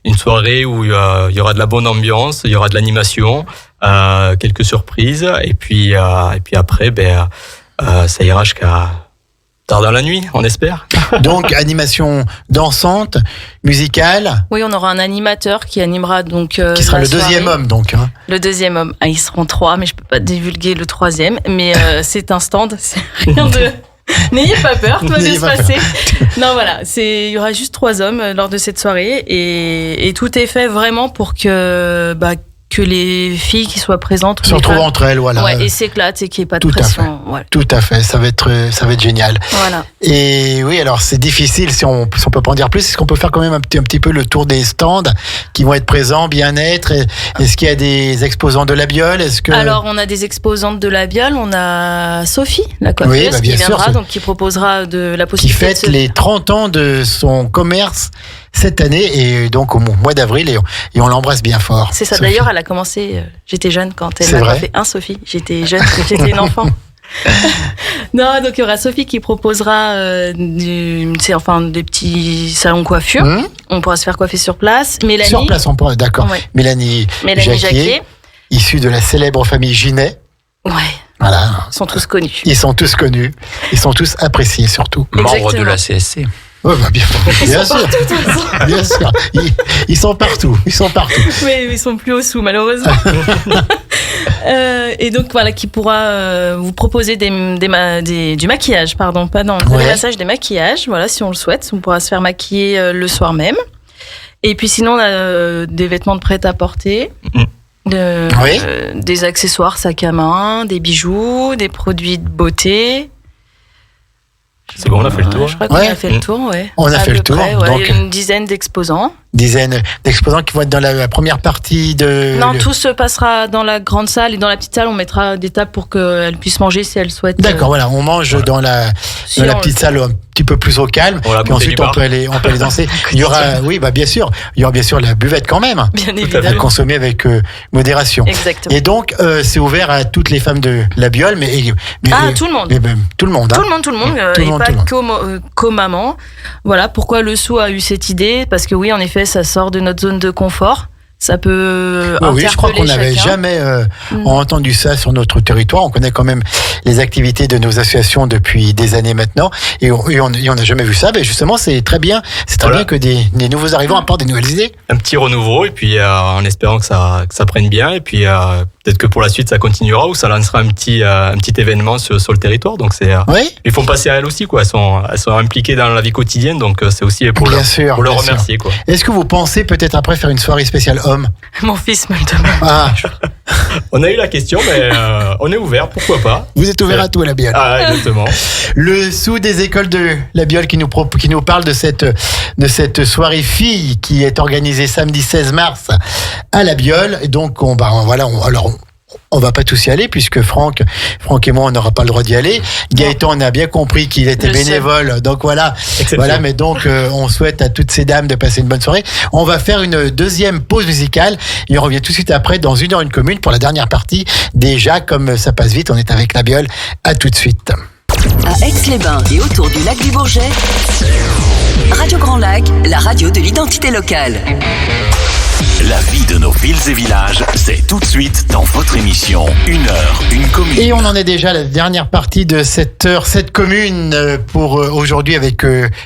S6: une soirée où il y aura de la bonne ambiance, il y aura de l'animation, quelques surprises, et puis après, ça ira jusqu'à tard dans la nuit, on espère.
S3: Donc, animation dansante, musicale.
S5: Oui, on aura un animateur qui animera donc.
S3: Qui sera le deuxième homme, donc. Hein.
S5: Le deuxième homme. Ah, ils seront 3, mais je peux pas divulguer le troisième. Mais c'est un stand, c'est rien de. N'ayez pas peur, tout va bien se passer. Non, voilà, il y aura juste 3 hommes lors de cette soirée, et tout est fait vraiment pour que les filles qui soient présentes
S3: se retrouvent entre elles, voilà.
S5: Ouais, et s'éclatent et qu'il n'y ait pas de pression. Voilà.
S3: Tout à fait, ça va être génial.
S5: Voilà.
S3: Et oui, alors c'est difficile si on peut pas en dire plus. Est-ce qu'on peut faire quand même un petit peu le tour des stands qui vont être présents, bien-être? Est-ce qu'il y a des exposants de la Biole?
S5: Alors, on a des exposantes de la Biole. On a Sophie, la coiffeuse, qui viendra, donc qui proposera de la possibilité.
S3: Qui fête les 30 ans de son commerce cette année, et donc au mois d'avril, et on l'embrasse bien fort.
S5: C'est ça.
S3: Sophie.
S5: D'ailleurs, elle a commencé, j'étais jeune quand elle m'a fait un Sophie. J'étais jeune, j'étais une enfant. Non, donc il y aura Sophie qui proposera des petits salons coiffure. On pourra se faire coiffer sur place. Mélanie.
S3: Sur place, on pourra, d'accord.
S5: Ouais.
S3: Mélanie Jacquier, issue de la célèbre famille Ginet.
S5: Ouais.
S3: Voilà.
S5: Ils sont tous connus.
S3: Ils sont tous connus. Ils sont tous appréciés, surtout.
S4: Membre de la CSC.
S3: Ouais, bah bien sûr. Bien sûr. Ils sont partout. Ils sont partout.
S5: Mais ils sont plus au sous, malheureusement. Et donc voilà, qui pourra vous proposer du maquillage, pardon, pas dans des massages, des maquillages. Voilà, si on le souhaite, on pourra se faire maquiller le soir même. Et puis sinon, on a des vêtements de prêt-à-porter. Des accessoires, sacs à main, des bijoux, des produits de beauté.
S6: C'est bon, on a fait le tour.
S5: Je crois qu'on a fait le tour, ouais.
S3: On a fait le tour.
S5: Donc, une dizaine d'exposants.
S3: Dizaines d'exposants qui vont être dans la première partie de...
S5: Non, tout se passera dans la grande salle et dans la petite salle, on mettra des tables pour qu'elles puissent manger si elles souhaitent.
S3: D'accord, voilà, on mange dans la petite salle un petit peu plus au calme. Puis ensuite, on peut aller danser. Il y aura, bien sûr, la buvette quand même.
S5: Bien évidemment.
S3: À consommer avec modération.
S5: Exactement.
S3: Et donc, c'est ouvert à toutes les femmes de la Biole, mais
S5: tout le monde.
S3: Tout le monde.
S5: Tout le monde. Et pas qu'aux mamans. Voilà pourquoi le Sou a eu cette idée, parce que oui, en effet, ça sort de notre zone de confort. Ça peut
S3: oui, je crois qu'on n'avait jamais entendu ça sur notre territoire. On connaît quand même les activités de nos associations depuis des années maintenant, et on n'a jamais vu ça. Mais justement, c'est très bien. C'est très bien que des nouveaux arrivants apportent des nouvelles idées.
S6: Un petit renouveau, et puis en espérant que ça prenne bien, et puis peut-être que pour la suite ça continuera, ou ça lancera un petit événement sur le territoire. Donc ils font passer à elles aussi, quoi. Elles sont impliquées dans la vie quotidienne, donc c'est aussi pour leur remercier, quoi.
S3: Est-ce que vous pensez peut-être après faire une soirée spéciale homme?
S5: Mon fils me le demande.
S3: Ah.
S6: On a eu la question, mais on est ouvert, pourquoi pas.
S3: Vous êtes ouvert à tout à la Biole.
S6: Ah, exactement.
S3: Le Sou des écoles de la Biole qui nous parle de cette soirée filles qui est organisée samedi 16 mars à la Biole. Et donc on va pas tous y aller puisque Franck et moi on n'aura pas le droit d'y aller. Gaëtan, on a bien compris qu'il était bénévole, donc voilà. Mais donc on souhaite à toutes ces dames de passer une bonne soirée. On va faire une deuxième pause musicale et on revient tout de suite après dans 1 heure 1 commune pour la dernière partie. Déjà, comme ça passe vite, on est avec la Biole. À tout de suite.
S1: À Aix-les-Bains et autour du lac du Bourget, Radio Grand Lac, la radio de l'identité locale.
S2: La vie de nos villes et villages, c'est tout de suite dans votre émission 1 heure 1 commune.
S3: Et on en est déjà à la dernière partie de cette heure 7 communes pour aujourd'hui avec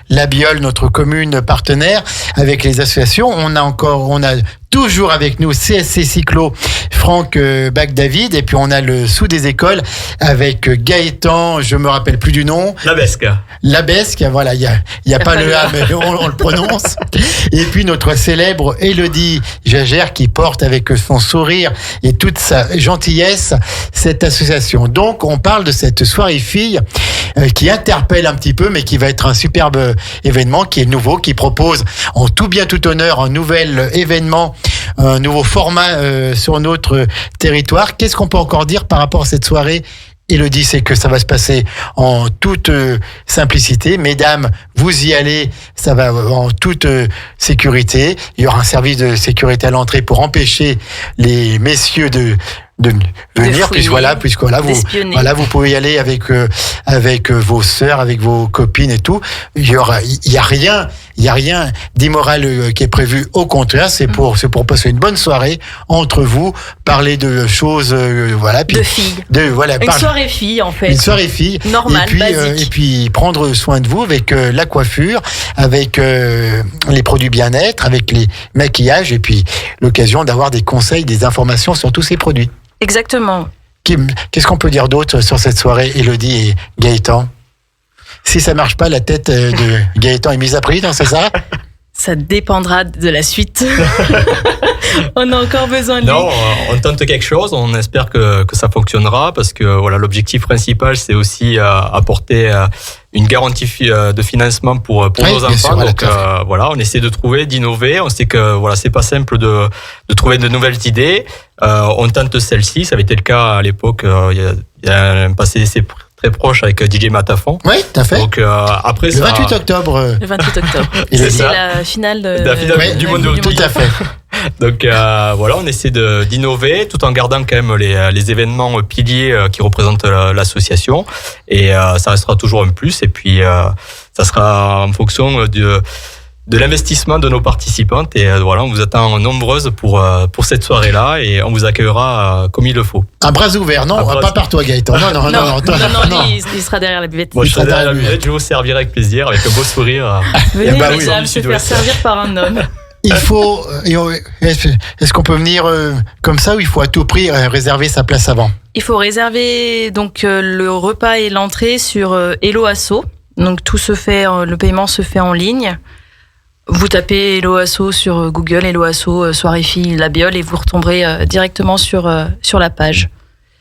S3: la Biole, notre commune partenaire, avec les associations. On a toujours avec nous CSC Cyclo, Franck Bac-David, et puis on a le Sou des écoles avec Gaëtan, je me rappelle plus du nom. Labesque, voilà, il y a pas le A, mais on le prononce. Et puis notre célèbre Élodie Jagère qui porte avec son sourire et toute sa gentillesse cette association. Donc on parle de cette soirée filles qui interpelle un petit peu, mais qui va être un superbe événement, qui est nouveau, qui propose en tout bien tout honneur un nouvel événement, un nouveau format sur notre territoire. Qu'est-ce qu'on peut encore dire par rapport à cette soirée? Élodie, c'est que ça va se passer en toute simplicité. Mesdames, vous y allez, ça va en toute sécurité. Il y aura un service de sécurité à l'entrée pour empêcher les messieurs de venir, vous pouvez y aller avec vos sœurs, avec vos copines et tout. Il y a rien d'immoral qui est prévu. Au contraire, c'est pour passer une bonne soirée entre vous, parler de choses,
S5: de filles. Une soirée fille, en fait.
S3: Une soirée fille.
S5: Normale, basique.
S3: Et puis prendre soin de vous avec la coiffure, avec les produits bien-être, avec les maquillages, et puis l'occasion d'avoir des conseils, des informations sur tous ces produits.
S5: Exactement.
S3: Qu'est-ce qu'on peut dire d'autre sur cette soirée, Élodie et Gaëtan? Si ça marche pas, la tête de Gaëtan est mise à prix, non, c'est ça?
S5: Ça dépendra de la suite. On a encore besoin de lui.
S6: Non, on tente quelque chose, on espère que ça fonctionnera, parce que voilà, l'objectif principal, c'est aussi apporter une garantie de financement pour nos enfants.
S3: Sûr,
S6: donc on essaie d'innover. On sait que c'est pas simple de trouver de nouvelles idées. On tente celle-ci, ça avait été le cas à l'époque. Il y a un passé très proche avec DJ Matafon.
S3: Oui, tout à fait.
S6: Donc après
S3: le 28 octobre.
S5: Le 28 octobre.
S6: C'est
S5: la finale
S6: du monde.
S3: Tout à fait.
S6: Donc voilà, on essaie d'innover tout en gardant quand même les événements piliers qui représentent l'association. Et ça restera toujours un plus. Et puis ça sera en fonction de l'investissement de nos participantes. Et voilà, on vous attend nombreuses pour cette soirée-là et on vous accueillera comme il le faut.
S3: Un bras ouvert, non, pas par toi, Gaëtan. Non,
S5: il sera derrière la buvette.
S6: Moi, je serai derrière la buvette, je vous servirai avec plaisir, avec un beau sourire.
S5: Venez,
S3: oui,
S5: mesdames, se faire servir par un homme.
S3: Il faut. Est-ce qu'on peut venir comme ça ou il faut à tout prix réserver sa place avant?
S5: Il faut réserver donc le repas et l'entrée sur Hello Asso. Donc tout se fait, le paiement se fait en ligne. Vous tapez Hello Asso sur Google, Hello Asso, soirée fille, la Biole, et vous retomberez directement sur la page.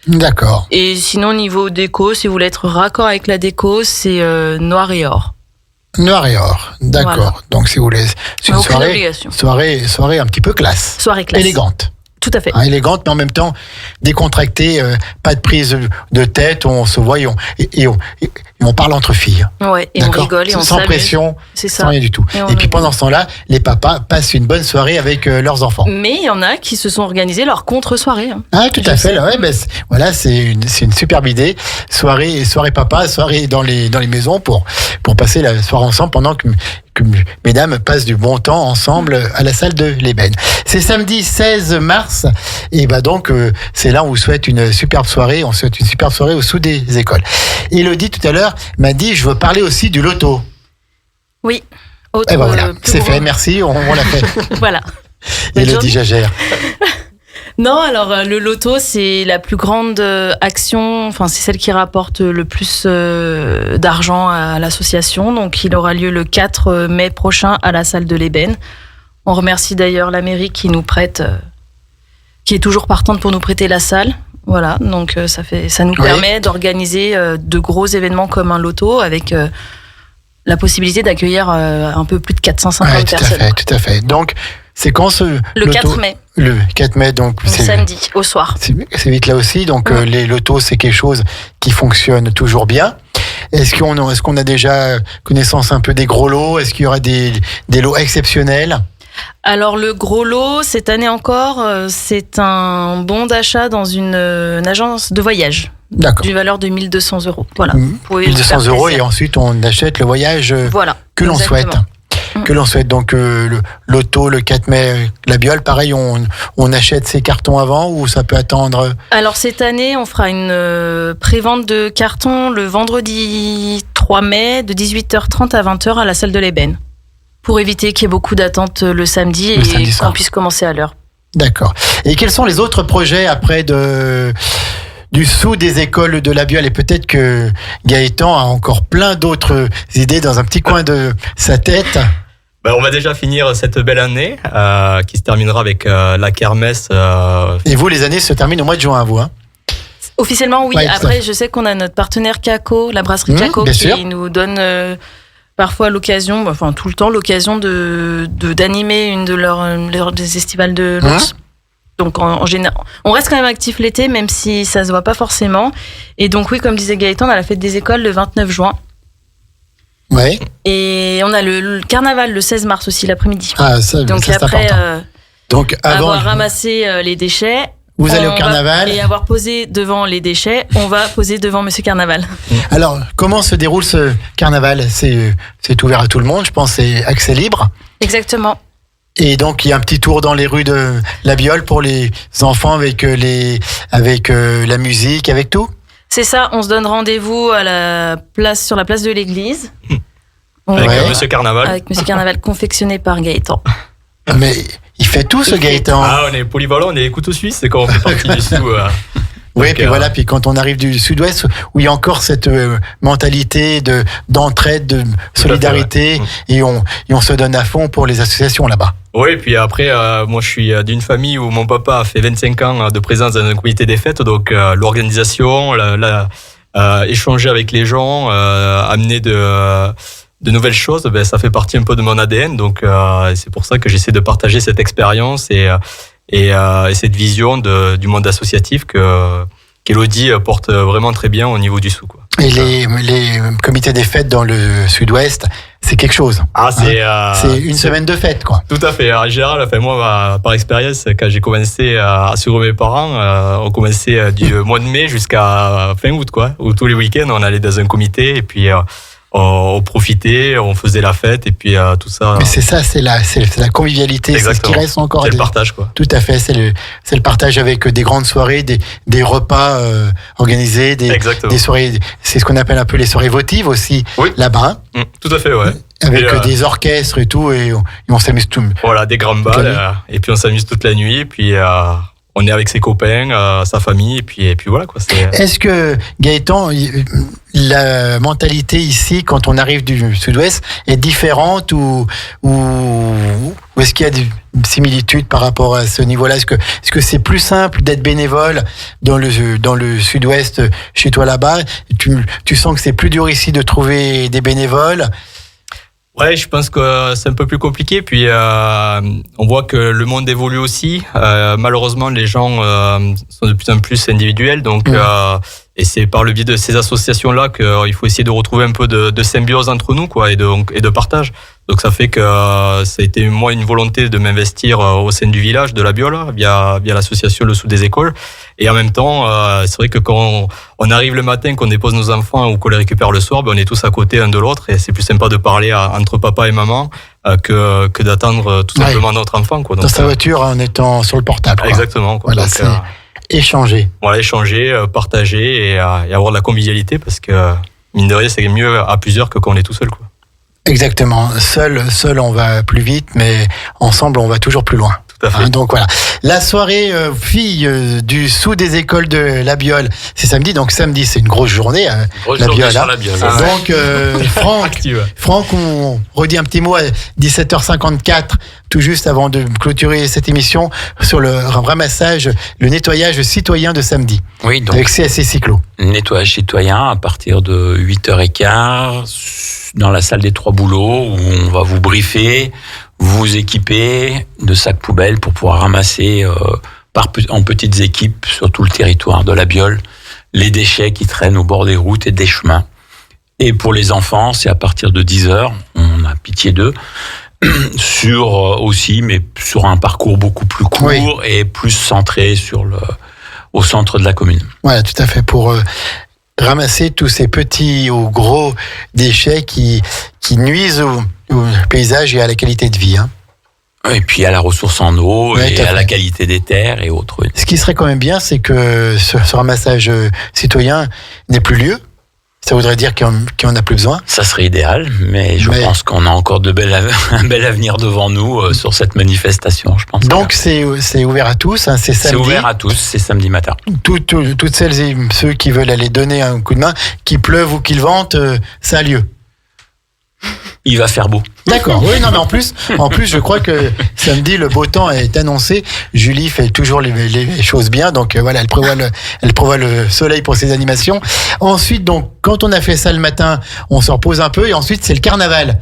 S3: D'accord.
S5: Et sinon, au niveau déco, si vous voulez être raccord avec la déco, c'est noir et or.
S3: Noir et or, d'accord. Voilà. Donc si vous voulez, c'est une soirée un petit peu classe.
S5: Soirée classe.
S3: Élégante.
S5: Tout à fait.
S3: Élégante, mais en même temps décontractée, pas de prise de tête, on se voit et on parle entre filles.
S5: Ouais, et d'accord, on rigole et on s'amuse.
S3: Sans pression, sans rien du tout. Et puis pendant ce temps-là, les papas passent une bonne soirée avec leurs enfants.
S5: Mais il y en a qui se sont organisés leur contre-soirée. Hein.
S3: Ah, tout à fait. Ouais, voilà, c'est une superbe idée. Soirée papa, soirée dans les maisons pour passer la soirée ensemble pendant que mesdames passent du bon temps ensemble à la salle de l'Ébène. C'est samedi 16 mars et donc c'est là où on vous souhaite une superbe soirée. On souhaite une superbe soirée au sous des écoles. Élodie tout à l'heure m'a dit je veux parler aussi du loto.
S5: Oui.
S3: Et voilà, c'est fait. Merci, on l'a fait.
S5: Voilà.
S3: Élodie Jagère.
S5: Non, alors le loto, c'est la plus grande action, enfin c'est celle qui rapporte le plus d'argent à l'association. Donc il aura lieu le 4 mai prochain à la salle de l'Ébène. On remercie d'ailleurs la mairie qui nous prête, qui est toujours partante pour nous prêter la salle. Voilà, donc ça nous permet d'organiser de gros événements comme un loto avec la possibilité d'accueillir un peu plus de 450 personnes.
S3: Tout à fait. Donc c'est quand ce
S5: le 4 mai.
S3: Le 4 mai, donc
S5: c'est samedi, au soir.
S3: C'est vite là aussi, donc les lotos, c'est quelque chose qui fonctionne toujours bien. Est-ce qu'on a déjà connaissance un peu des gros lots? Est-ce qu'il y aura des lots exceptionnels?
S5: Alors le gros lot, cette année encore, c'est un bon d'achat dans une agence de voyage.
S3: D'accord.
S5: D'une valeur de 1 200 €. Voilà.
S3: 1 200 € et ensuite on achète le voyage que l'on souhaite. Que l'on souhaite. Donc le loto, le 4 mai, la Biole, pareil, on achète ces cartons avant ou ça peut attendre?
S5: Alors cette année, on fera une prévente de cartons le vendredi 3 mai de 18h30 à 20h à la salle de l'Ébène. Pour éviter qu'il y ait beaucoup d'attentes le samedi et qu'on puisse commencer à l'heure.
S3: D'accord. Et quels sont les autres projets après du sous des écoles de la Biole? Et peut-être que Gaëtan a encore plein d'autres idées dans un petit coin de sa tête.
S6: On va déjà finir cette belle année qui se terminera avec la kermesse.
S3: Et vous, les années se terminent au mois de juin, vous, hein?
S5: Officiellement, oui. Ouais, après, je sais qu'on a notre partenaire Caco, la brasserie Caco, qui nous donne parfois l'occasion, enfin tout le temps, l'occasion d'animer une de leurs des estivales de l'ours. Donc en général, on reste quand même actif l'été, même si ça se voit pas forcément. Et donc oui, comme disait Gaëtan, on a la fête des écoles le 29 juin.
S3: Ouais.
S5: Et on a le carnaval le 16 mars aussi l'après-midi.
S3: Ah ça, donc ça, après, donc avant
S5: avoir ramassé les déchets.
S3: Vous allez au carnaval
S5: et avoir posé devant les déchets, on va poser devant Monsieur Carnaval.
S3: Alors, comment se déroule ce carnaval? C'est ouvert à tout le monde, je pense, c'est accès libre.
S5: Exactement.
S3: Et donc, il y a un petit tour dans les rues de la Biole pour les enfants avec la musique, avec tout?
S5: C'est ça, on se donne rendez-vous sur la place de l'église.
S6: Avec Monsieur Carnaval.
S5: Avec Monsieur Carnaval, confectionné par Gaëtan.
S3: Mais il fait tout ce Gaëtan.
S6: Ah, on est polyvalent, on est couteau suisse, c'est quand on fait partie du sous.
S3: Oui, puis voilà, puis quand on arrive du sud-ouest, où il y a encore cette mentalité d'entraide, de solidarité, et on se donne à fond pour les associations là-bas.
S6: Oui, puis après, moi je suis d'une famille où mon papa a fait 25 ans de présence dans un comité des fêtes, donc l'organisation, échanger avec les gens, amener de nouvelles choses, ça fait partie un peu de mon ADN, donc c'est pour ça que j'essaie de partager cette expérience et cette vision du monde associatif qu'Élodie porte vraiment très bien au niveau du sous, quoi.
S3: Et les comités des fêtes dans le sud-ouest, c'est quelque chose.
S6: Ah,
S3: C'est une semaine de fête, quoi.
S6: Tout à fait. En général, enfin, moi, par expérience, quand j'ai commencé à assurer mes parents, on commençait du mois de mai jusqu'à fin août, quoi. Où tous les week-ends, on allait dans un comité et puis on profitait, on faisait la fête et puis tout ça.
S3: Mais c'est ça, c'est la convivialité, c'est ce qui reste encore.
S6: C'est le partage, quoi.
S3: Tout à fait, c'est le partage avec des grandes soirées, des repas organisés, des soirées, c'est ce qu'on appelle un peu les soirées votives aussi, là-bas.
S6: Tout à fait, ouais.
S3: Avec des orchestres et tout, et on s'amuse tout.
S6: Voilà, des grandes balles, et puis on s'amuse toute la nuit, et puis on est avec ses copains, sa famille, et puis voilà, quoi.
S3: Est-ce que, Gaëtan, la mentalité ici, quand on arrive du Sud-Ouest, est différente ou est-ce qu'il y a des similitudes par rapport à ce niveau-là? Est-ce que c'est plus simple d'être bénévole dans le Sud-Ouest, chez toi là-bas? Tu sens que c'est plus dur ici de trouver des bénévoles?
S6: Ouais, je pense que c'est un peu plus compliqué. Puis on voit que le monde évolue aussi. Malheureusement, les gens sont de plus en plus individuels. Donc, et c'est par le biais de ces associations-là qu'il faut essayer de retrouver un peu de symbiose entre nous, quoi, et de partage. Donc, ça fait que ça a été moi une volonté de m'investir au sein du village de La Biole via l'association Le Sou des Écoles. Et en même temps, c'est vrai que quand on arrive le matin, qu'on dépose nos enfants ou qu'on les récupère le soir, on est tous à côté un de l'autre et c'est plus sympa de parler entre papa et maman que d'attendre tout simplement notre enfant, quoi. Donc,
S3: dans sa voiture en étant sur le portable, quoi.
S6: Exactement, quoi.
S3: Voilà,
S6: donc,
S3: échanger.
S6: Voilà, échanger, partager et avoir de la convivialité parce que mine de rien, c'est mieux à plusieurs que quand on est tout seul, quoi.
S3: Exactement. Seul, on va plus vite, mais ensemble, on va toujours plus loin.
S6: Tout à fait.
S3: Donc voilà. La soirée filles du Sou des Écoles de La Biole, c'est samedi. Donc samedi, c'est une grosse journée.
S4: La Biole.
S3: Donc Franck, on redit un petit mot à 17h54, tout juste avant de clôturer cette émission, sur le ramassage, le nettoyage citoyen de samedi.
S4: Oui, donc.
S3: Avec CSC Cyclo.
S4: Nettoyage citoyen à partir de 8h15 dans la salle des 3 boulots où on va vous briefer, vous équiper de sacs poubelles pour pouvoir ramasser en petites équipes sur tout le territoire de La Biole les déchets qui traînent au bord des routes et des chemins. Et pour les enfants, c'est à partir de 10h, on a pitié d'eux, mais sur un parcours beaucoup plus court et plus centré au centre de la commune.
S3: Voilà, tout à fait, pour ramasser tous ces petits ou gros déchets qui nuisent au paysage et à la qualité de vie.
S4: Et puis à la ressource en eau et à la qualité des terres et autres.
S3: Ce qui serait quand même bien, c'est que ce ramassage citoyen n'ait plus lieu. Ça voudrait dire qu'on n'a plus besoin.
S4: Ça serait idéal, mais je pense qu'on a encore un bel avenir devant nous sur cette manifestation, je pense.
S3: Donc c'est ouvert à tous, c'est samedi.
S4: C'est ouvert à tous, c'est samedi matin.
S3: Toutes celles et ceux qui veulent aller donner un coup de main, qu'il pleuve ou qu'il vente, ça a lieu.
S4: Il va faire beau.
S3: D'accord. Oui, non, mais en plus, je crois que samedi, le beau temps est annoncé. Julie fait toujours les choses bien, donc voilà, elle prévoit le soleil pour ses animations. Ensuite, donc, quand on a fait ça le matin, on se repose un peu, et ensuite, c'est le carnaval.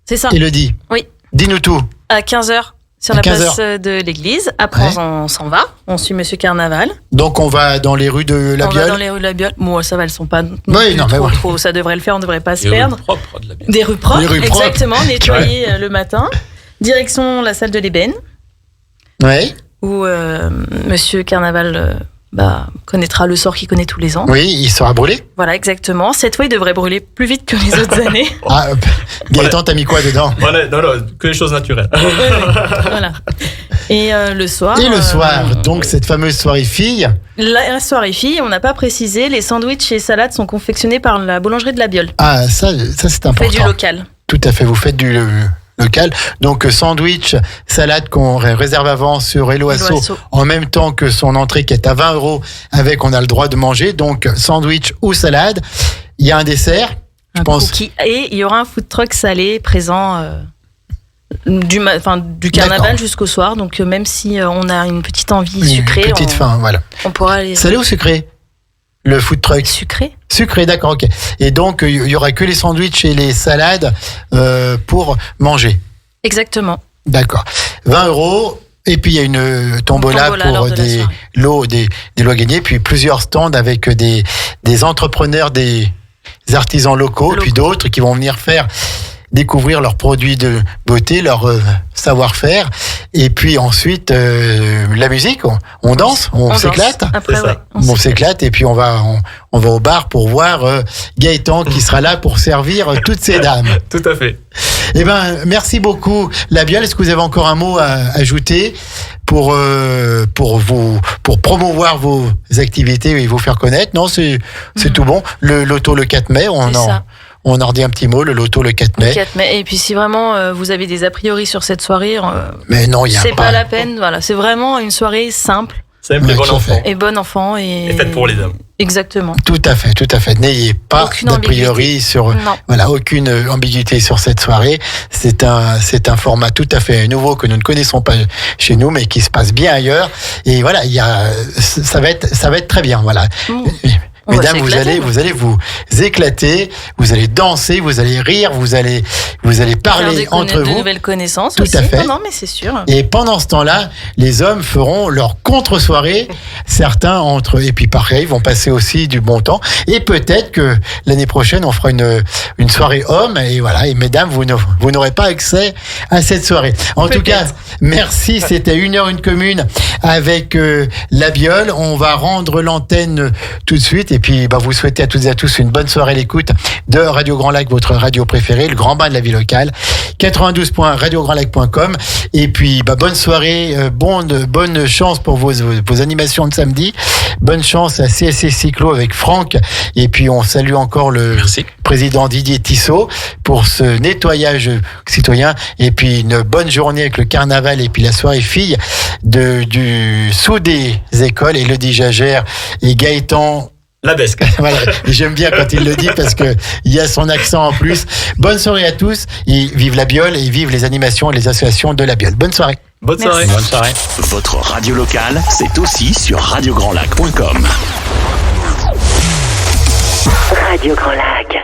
S5: C'est ça.
S3: Élodie.
S5: Oui.
S3: Dis-nous tout.
S5: À 15h. Sur la place de l'église. Après, on s'en va. On suit Monsieur Carnaval.
S3: Donc, on va dans les rues de La Biole.
S5: On va dans les rues de La Biole. Bon, ça va, elles sont pas trop. Ça devrait le faire, on devrait pas se perdre.
S4: Des rues propres de La Biole.
S5: Des rues propres, exactement. Nettoyées le matin. Direction la salle de l'ébène.
S3: Oui.
S5: Où Monsieur Carnaval connaîtra le sort qu'il connaît tous les ans.
S3: Oui, il sera brûlé.
S5: Voilà, exactement. Cette fois, il devrait brûler plus vite que les autres années.
S3: Gaëtan, t'as mis quoi dedans?
S6: Non, que les choses naturelles.
S5: Voilà. Et le soir.
S3: Donc cette fameuse soirée fille.
S5: La soirée fille, on n'a pas précisé, les sandwichs et salades sont confectionnés par la boulangerie de La Biole.
S3: Ah, ça c'est important.
S5: On fait du local.
S3: Tout à fait, vous faites du local. Donc sandwich, salade qu'on réserve avant sur Hello Asso, en même temps que son entrée qui est à 20 €, avec on a le droit de manger. Donc sandwich ou salade. Il y a un dessert, je pense.
S5: Cookie, et il y aura un food truck salé présent du carnaval jusqu'au soir. Donc même si on a une petite envie sucrée,
S3: une petite faim, voilà.
S5: On pourra aller.
S3: Salé ou sucré? Le food truck. Sucré, d'accord, ok. Et donc, il y aura que les sandwichs et les salades pour manger.
S5: Exactement.
S3: D'accord. 20 €. Et puis, il y a une tombola pour des lots à gagner. Puis, plusieurs stands avec des entrepreneurs, des artisans locaux, puis d'autres qui vont venir faire découvrir leurs produits de beauté, leur savoir-faire. Et puis ensuite, la musique, on danse, on s'éclate.
S5: Après,
S6: C'est ça.
S5: ouais,
S3: On s'éclate et puis on va au bar pour voir Gaëtan qui sera là pour servir toutes ces dames.
S6: Tout à fait.
S3: Eh ben, merci beaucoup, Labiole. Est-ce que vous avez encore un mot à ajouter pour promouvoir vos activités et vous faire connaître? Non, c'est tout bon. Le loto le 4 mai, on en redit un petit mot, le loto le 4 mai.
S5: 4 mai. Et puis si vraiment vous avez des a priori sur cette soirée,
S3: Mais non, il y a
S5: c'est pas la peine. Voilà, c'est vraiment une soirée simple
S6: Simple et
S3: Ouais,
S6: bon
S3: tout à
S6: enfant.
S5: et bon enfant et
S6: Et faite pour les dames.
S5: Exactement.
S3: Tout à fait, tout à fait. N'ayez pas
S5: Aucune
S3: d'a priori sur,
S5: Non.
S3: voilà, aucune ambiguïté sur cette soirée. C'est un format tout à fait nouveau que nous ne connaissons pas chez nous, mais qui se passe bien ailleurs. Et voilà, ça va être très bien, voilà.
S5: On va
S3: Mesdames, vous
S5: s'éclater,
S3: allez vous éclater, vous allez danser, vous allez rire, vous allez parler entre
S5: de
S3: vous.
S5: nouvelles connaissances
S3: Tout
S5: aussi.
S3: à fait.
S5: Non, mais c'est sûr.
S3: Et pendant ce temps-là, les hommes feront leur contre-soirée. Certains entre eux. Et puis pareil, ils vont passer aussi du bon temps. Et peut-être que l'année prochaine, on fera une soirée homme. Et voilà. Et mesdames, vous n'aurez pas accès à cette soirée. En tout cas, merci. C'était 1h1 commune avec Labiole. On va rendre l'antenne tout de suite. Et puis, vous souhaitez à toutes et à tous une bonne soirée à l'écoute de Radio Grand Lac, votre radio préférée, le grand bain de la vie locale. 92.radiograndlac.com. Et puis, bonne soirée, bonne chance pour vos animations de samedi. Bonne chance à CSC Cyclo avec Franck. Et puis, on salue encore le président Didier Tissot pour ce nettoyage citoyen. Et puis, une bonne journée avec le carnaval et puis la soirée filles du sous des écoles. Élodie Jagère et Gaëtan.
S6: La besque.
S3: Voilà, j'aime bien quand il le dit parce que il y a son accent en plus. Bonne soirée à tous et vive Labiole et vive les animations et les associations de Labiole. Bonne soirée.
S6: Bonne soirée.
S4: Bonne soirée.
S2: Votre radio locale, c'est aussi sur radiograndlac.com.
S7: Radio Grand Lac.